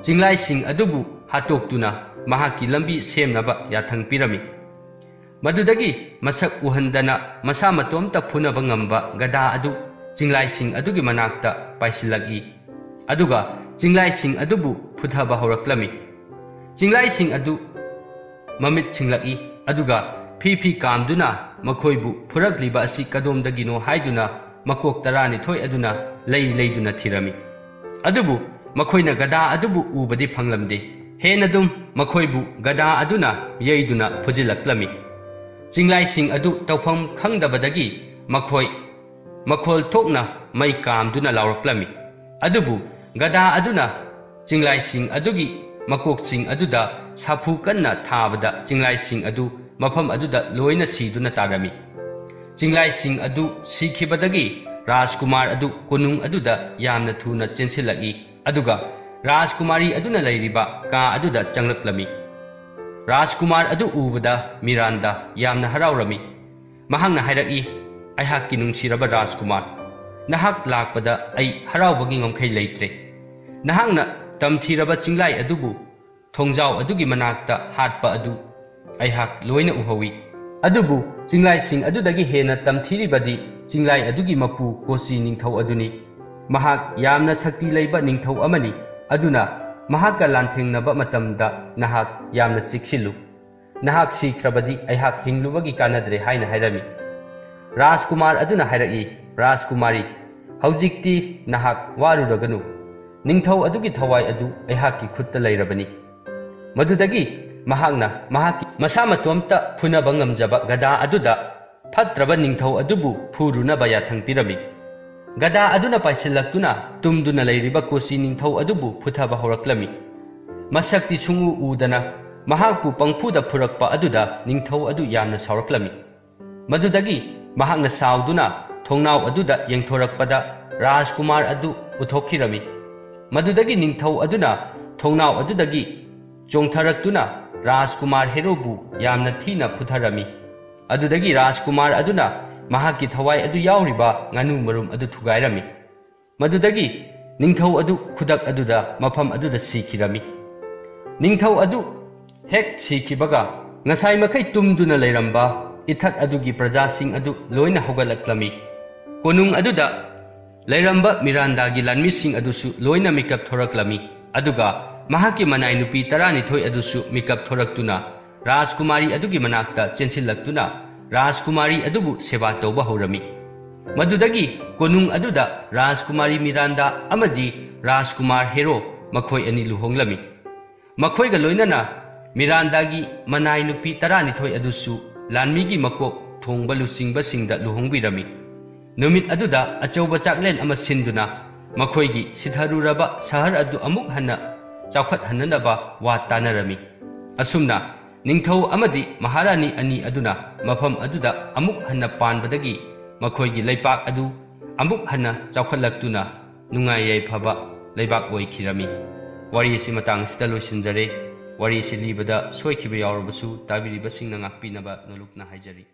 ꯆꯤꯡꯂꯥꯏꯁꯤꯡ ꯑꯗꯨꯕꯨ ꯍꯥꯠꯇꯣꯛꯇꯨꯅ ꯃꯍꯥꯛꯀꯤ ꯂꯝꯕꯤ ꯁꯦꯝꯅꯕ ꯌꯥꯊꯪ ꯄꯤꯔꯝꯃꯤ꯫ ꯃꯗꯨꯗꯒꯤ ꯃꯁꯛ ꯎꯍꯟꯗꯅ ꯃꯁꯥ ꯃꯇꯣꯝꯇ ꯐꯨꯅꯕ ꯉꯝꯕ ꯒꯗꯥ ꯑꯗꯨ ꯆꯤꯡꯂꯥꯏꯁꯤꯡ ꯑꯗꯨꯒꯤ ꯃꯅꯥꯛꯇ ꯄꯥꯏꯁꯤꯜꯂꯛꯏ, ꯑꯗꯨꯒ ꯆꯤꯡꯂꯥꯏꯁꯤꯡ ꯑꯗꯨꯕꯨ ꯐꯨꯊꯕ ꯍꯧꯔꯛꯂꯝꯃꯤ꯫ ꯆꯤꯡꯂꯥꯏꯁꯤꯡ ꯑꯗꯨ ꯃꯃꯤꯠ ꯁꯤꯡꯂꯛꯏ, ꯑꯗꯨꯒ ꯐꯤ ꯀꯥꯝꯗꯨꯅ ꯃꯈꯣꯏꯕꯨ ꯐꯨꯔꯛꯂꯤꯕ ꯑꯁꯤ ꯀꯗꯣꯝꯗꯒꯤꯅꯣ ꯍꯥꯏꯗꯨꯅ ꯃꯀꯣꯛ 12 ꯑꯗꯨꯅ ꯂꯩꯗꯨꯅ ꯊꯤꯔꯝꯃꯤ꯫ ꯑꯗꯨꯕꯨ ꯃꯈꯣꯏꯅ ꯒꯗꯥ ꯑꯗꯨꯕꯨ ꯎꯕꯗꯤ ꯐꯪꯂꯝꯗꯦ꯫ ꯍꯦꯟꯅꯗꯨꯝ ꯃꯈꯣꯏꯕꯨ ꯒꯗꯥ ꯑꯗꯨꯅ ꯌꯩꯗꯨꯅ ꯐꯨꯖꯤꯜꯂꯛꯂꯝꯃꯤ꯫ ꯆꯤꯡꯂꯥꯏꯁꯤꯡ ꯑꯗꯨ ꯇꯧꯐꯝ ꯈꯪꯗꯕꯗꯒꯤ ꯃꯈꯣꯜ ꯊꯣꯛꯅ ꯃꯩ ꯀꯥꯝꯗꯨꯅ ꯂꯥꯎꯔꯛꯂꯝꯃꯤ꯫ ꯑꯗꯨꯕꯨ ꯒꯗꯥ ꯑꯗꯨꯅ ꯆꯤꯡꯂꯥꯏꯁꯤꯡ ꯑꯗꯨꯒꯤ ꯃꯀꯣꯛꯁꯤꯡ ꯑꯗꯨꯗ ꯁꯥꯐꯨ ꯀꯟꯅ ꯊꯥꯕꯗ ꯆꯤꯡꯂꯥꯏꯁꯤꯡ ꯑꯗꯨ ꯃꯐꯝ ꯑꯗꯨꯗ ꯂꯣꯏꯅ ꯁꯤꯗꯨꯅ ꯇꯥꯔꯝꯃꯤ꯫ ꯆꯤꯡꯂꯥꯏꯁꯤꯡ ꯑꯗꯨ ꯁꯤꯈꯤꯕꯗꯒꯤ ꯔꯥꯖꯀꯨꯃꯥꯔ ꯑꯗꯨ ꯀꯣꯅꯨꯡ ꯑꯗꯨꯗ ꯌꯥꯝꯅ ꯊꯨꯅ ꯆꯦꯟꯁꯤꯜꯂꯛꯏ, ꯑꯗꯨꯒ ꯔꯥꯖꯀꯨꯃꯥꯔꯤ ꯑꯗꯨꯅ ꯂꯩꯔꯤꯕ ꯀꯥ ꯑꯗꯨꯗ ꯆꯪꯂꯛꯂꯝꯃꯤ꯫ ꯔꯥꯖꯀꯨꯃꯥꯔ ꯑꯗꯨ ꯎꯕꯗ ꯃꯤꯔꯥꯟꯗꯥ ꯌꯥꯝꯅ ꯍꯔꯥꯎꯔꯝꯃꯤ꯫ ꯃꯍꯥꯛꯅ ꯍꯥꯏꯔꯛꯏ, ꯑꯩꯍꯥꯛꯀꯤ ꯅꯨꯡꯁꯤꯔꯕ ꯔꯥꯖꯀꯨꯃꯥꯔ, ꯅꯍꯥꯛ ꯂꯥꯛꯄꯗ ꯑꯩ ꯍꯔꯥꯎꯕꯒꯤ ꯉꯝꯈꯩ ꯂꯩꯇ꯭ꯔꯦ꯫ ꯅꯍꯥꯛꯅ ꯇꯝꯊꯤꯔꯕ ꯆꯤꯡꯂꯥꯏ ꯑꯗꯨꯕꯨ ꯊꯣꯡꯖꯥꯎ ꯑꯗꯨꯒꯤ ꯃꯅꯥꯛꯇ ꯍꯥꯠꯄ ꯑꯗꯨ ꯑꯩꯍꯥꯛ ꯂꯣꯏꯅ ꯎꯍꯧꯏ꯫ ꯑꯗꯨꯕꯨ ꯆꯤꯡꯂꯥꯏꯁꯤꯡ ꯑꯗꯨꯗꯒꯤ ꯍꯦꯟꯅ ꯇꯝꯊꯤꯔꯤꯕꯗꯤ ꯆꯤꯡꯂꯥꯏ ꯑꯗꯨꯒꯤ ꯃꯄꯨ ꯀꯣꯆꯤ ꯅꯤꯡꯊꯧ ꯑꯗꯨꯅꯤ꯫ ꯃꯍꯥꯛ ꯌꯥꯝꯅ ꯁꯛꯇꯤ ꯂꯩꯕ ꯅꯤꯡꯊꯧ ꯑꯃꯅꯤ, ꯑꯗꯨꯅ ꯃꯍꯥꯛꯀ ꯂꯥꯟꯊꯦꯡꯅꯕ ꯃꯇꯝꯗ ꯅꯍꯥꯛ ꯌꯥꯝꯅ ꯆꯦꯛꯁꯤꯜꯂꯨ꯫ ꯅꯍꯥꯛ ꯁꯤꯈ꯭ꯔꯕꯗꯤ ꯑꯩꯍꯥꯛ ꯍꯤꯡꯂꯨꯕꯒꯤ ꯀꯥꯟꯅꯗ꯭ꯔꯦ ꯍꯥꯏꯅ ꯍꯥꯏꯔꯝꯃꯤ꯫ ꯔꯥꯖꯀꯨꯃꯥꯔ ꯑꯗꯨꯅ ꯍꯥꯏꯔꯛꯏ, ꯔꯥꯖꯀꯨꯃꯥꯔꯤ, ꯍꯧꯖꯤꯛꯇꯤ ꯅꯍꯥꯛ ꯋꯥꯔꯨꯔꯒꯅꯨ꯫ ꯅꯤꯡꯊꯧ ꯑꯗꯨꯒꯤ ꯊꯋꯥꯏ ꯑꯗꯨ ꯑꯩꯍꯥꯛꯀꯤ ꯈꯨꯠꯇ ꯂꯩꯔꯕꯅꯤ꯫ ꯃꯗꯨꯗꯒꯤ ꯃꯍꯥꯛꯅ ꯃꯍꯥꯛꯀꯤ ꯃꯁꯥ ꯃꯇꯣꯝꯇ ꯐꯨꯅꯕ ꯉꯝꯖꯕ ꯒꯗꯥ ꯑꯗꯨꯗ ꯐꯠꯇ꯭ꯔꯕ ꯅꯤꯡꯊꯧ ꯑꯗꯨꯕꯨ ꯐꯨꯔꯨꯅꯕ ꯌꯥꯊꯪ ꯄꯤꯔꯝꯃꯤ꯫ ꯒꯗꯥ ꯑꯗꯨꯅ ꯄꯥꯏꯁꯤꯜꯂꯛꯇꯨꯅ ꯇꯨꯝꯗꯨꯅ ꯂꯩꯔꯤꯕ ꯀꯣꯆꯤ ꯅꯤꯡꯊꯧ ꯑꯗꯨꯕꯨ ꯐꯨꯊꯕ ꯍꯧꯔꯛꯂꯝꯃꯤ꯫ ꯃꯁꯛꯇꯤ ꯁꯨꯡꯎ ꯎꯗꯅ ꯃꯍꯥꯛꯄꯨ ꯄꯪꯐꯨꯗ ꯐꯨꯔꯛꯄ ꯑꯗꯨꯗ ꯅꯤꯡꯊꯧ ꯑꯗꯨ ꯌꯥꯝꯅ ꯁꯥꯎꯔꯛꯂꯝꯃꯤ꯫ ꯃꯗꯨꯗꯒꯤ ꯃꯍꯥꯛꯅ ꯁꯥꯎꯗꯨꯅ ꯊꯣꯡꯅꯥꯎ ꯑꯗꯨꯗ ꯌꯦꯡꯊꯣꯔꯛꯄꯗ ꯔꯥꯖꯀꯨꯃꯥꯔ ꯑꯗꯨ ꯎꯊꯣꯛꯈꯤꯔꯝꯃꯤ꯫ ꯃꯗꯨꯗꯒꯤ ꯅꯤꯡꯊꯧ ꯑꯗꯨꯅ ꯊꯣꯡꯅꯥꯎ ꯑꯗꯨꯗꯒꯤ ꯆꯣꯡꯊꯔꯛꯇꯨꯅ ꯔꯥꯖꯀꯨꯃꯥꯔ ꯍꯦꯔꯣꯕꯨ ꯌꯥꯝꯅ ꯊꯤꯅ ꯐꯨꯊꯔꯝꯃꯤ꯫ ꯑꯗꯨꯗꯒꯤ ꯔꯥꯖꯀꯨꯃꯥꯔ ꯑꯗꯨꯅ ꯃꯍꯥꯛꯀꯤ ꯊꯋꯥꯏ ꯑꯗꯨ ꯌꯥꯎꯔꯤꯕ ꯉꯥꯅꯨ ꯃꯔꯨꯝ ꯑꯗꯨ ꯊꯨꯒꯥꯏꯔꯝꯃꯤ꯫ ꯃꯗꯨꯗꯒꯤ ꯅꯤꯡꯊꯧ ꯑꯗꯨ ꯈꯨꯗꯛ ꯑꯗꯨꯗ ꯃꯐꯝ ꯑꯗꯨꯗ ꯁꯤꯈꯤꯔꯝꯃꯤ꯫ ꯅꯤꯡꯊꯧ ꯑꯗꯨ ꯍꯦꯛ ꯁꯤꯈꯤꯕꯒ ꯉꯁꯥꯏ ꯃꯈꯩ ꯇꯨꯝꯗꯨꯅ ꯂꯩꯔꯝꯕ ꯏꯊꯠ ꯑꯗꯨꯒꯤ ꯄ꯭ꯔꯖꯥꯁꯤꯡ ꯑꯗꯨ ꯂꯣꯏꯅ ꯍꯧꯒꯠꯂꯛꯂꯝꯃꯤ꯫ ꯀꯣꯅꯨꯡ ꯑꯗꯨꯗ ꯂꯩꯔꯝꯕ ꯃꯤꯔꯥꯟꯗꯥꯒꯤ ꯂꯥꯟꯃꯤꯁꯤꯡ ꯑꯗꯨꯁꯨ ꯂꯣꯏꯅ ꯃꯤꯀꯞ ꯊꯣꯔꯛꯂꯝꯃꯤ꯫ ꯑꯗꯨꯒ ꯃꯍꯥꯛꯀꯤ ꯃꯅꯥꯏ ꯅꯨꯄꯤ 12 ꯑꯗꯨꯁꯨ ꯃꯤꯀꯞ ꯊꯣꯔꯛꯇꯨꯅ ꯔꯥꯖꯀꯨꯃꯥꯔꯤ ꯑꯗꯨꯒꯤ ꯃꯅꯥꯛꯇ ꯆꯦꯟꯁꯤꯜꯂꯛꯇꯨꯅ ꯔꯥꯖꯀꯨꯃꯥꯔꯤ ꯑꯗꯨꯕꯨ ꯁꯦꯕꯥ ꯇꯧꯕ ꯍꯧꯔꯝꯃꯤ꯫ ꯃꯗꯨꯗꯒꯤ ꯀꯣꯅꯨꯡ ꯑꯗꯨꯗ ꯔꯥꯖꯀꯨꯃꯥꯔꯤ ꯃꯤꯔꯥꯟꯗꯥ ꯑꯃꯗꯤ ꯔꯥꯖꯀꯨꯃꯥꯔ ꯍꯦꯔꯣ ꯃꯈꯣꯏ ꯑꯅꯤ ꯂꯨꯍꯣꯡꯂꯝꯃꯤ꯫ ꯃꯈꯣꯏꯒ ꯂꯣꯏꯅꯅ ꯃꯤꯔꯥꯟꯗꯥꯒꯤ ꯃꯅꯥꯏ ꯅꯨꯄꯤ 12 ꯑꯗꯨꯁꯨ ꯂꯥꯟꯃꯤꯒꯤ ꯃꯀꯣꯛ ꯊꯣꯡꯕ ꯂꯨꯆꯤꯡꯕꯁꯤꯡꯗ ꯂꯨꯍꯣꯡꯕꯤꯔꯝꯃꯤ꯫ ꯅꯨꯃꯤꯠ ꯑꯗꯨꯗ ꯑꯆꯧꯕ ꯆꯥꯛꯂꯦꯟ ꯑꯃ ꯁꯤꯟꯗꯨꯅ ꯃꯈꯣꯏꯒꯤ ꯁꯤꯊꯔꯨꯔꯕ ꯁꯍꯔ ꯑꯗꯨ ꯑꯃꯨꯛ ꯍꯟꯅ ꯆꯥꯎꯈꯠꯍꯟꯅꯅꯕ ꯋꯥ ꯇꯥꯅꯔꯝꯃꯤ꯫ ꯑꯁꯨꯝꯅ ꯅꯤꯡꯊꯧ ꯑꯃꯗꯤ ꯃꯍꯥꯔꯥꯅꯤ ꯑꯅꯤ ꯑꯗꯨꯅ ꯃꯐꯝ ꯑꯗꯨꯗ ꯑꯃꯨꯛ ꯍꯟꯅ ꯄꯥꯟꯕꯗꯒꯤ ꯃꯈꯣꯏꯒꯤ ꯂꯩꯄꯥꯛ ꯑꯗꯨ ꯑꯃꯨꯛ ꯍꯟꯅ ꯆꯥꯎꯈꯠꯂꯛꯇꯨꯅ ꯅꯨꯡꯉꯥꯏ ꯌꯥꯏꯐꯕ ꯂꯩꯕꯥꯛ ꯑꯣꯏꯈꯤꯔꯝꯃꯤ꯫ ꯋꯥꯔꯤ ꯑꯁꯤ ꯃꯇꯥꯡ ꯑꯁꯤꯗ ꯂꯣꯏꯁꯤꯟꯖꯔꯦ꯫ ꯋꯥꯔꯤ ꯑꯁꯤ ꯂꯤꯕꯗ ꯁꯣꯏꯈꯤꯕ ꯌꯥꯎꯔꯕꯁꯨ ꯇꯥꯕꯤꯔꯤꯕꯁꯤꯡꯅ ꯉꯥꯛꯄꯤꯅꯕ ꯅꯣꯜꯂꯨꯛꯅ ꯍꯥꯏꯖꯔꯤ꯫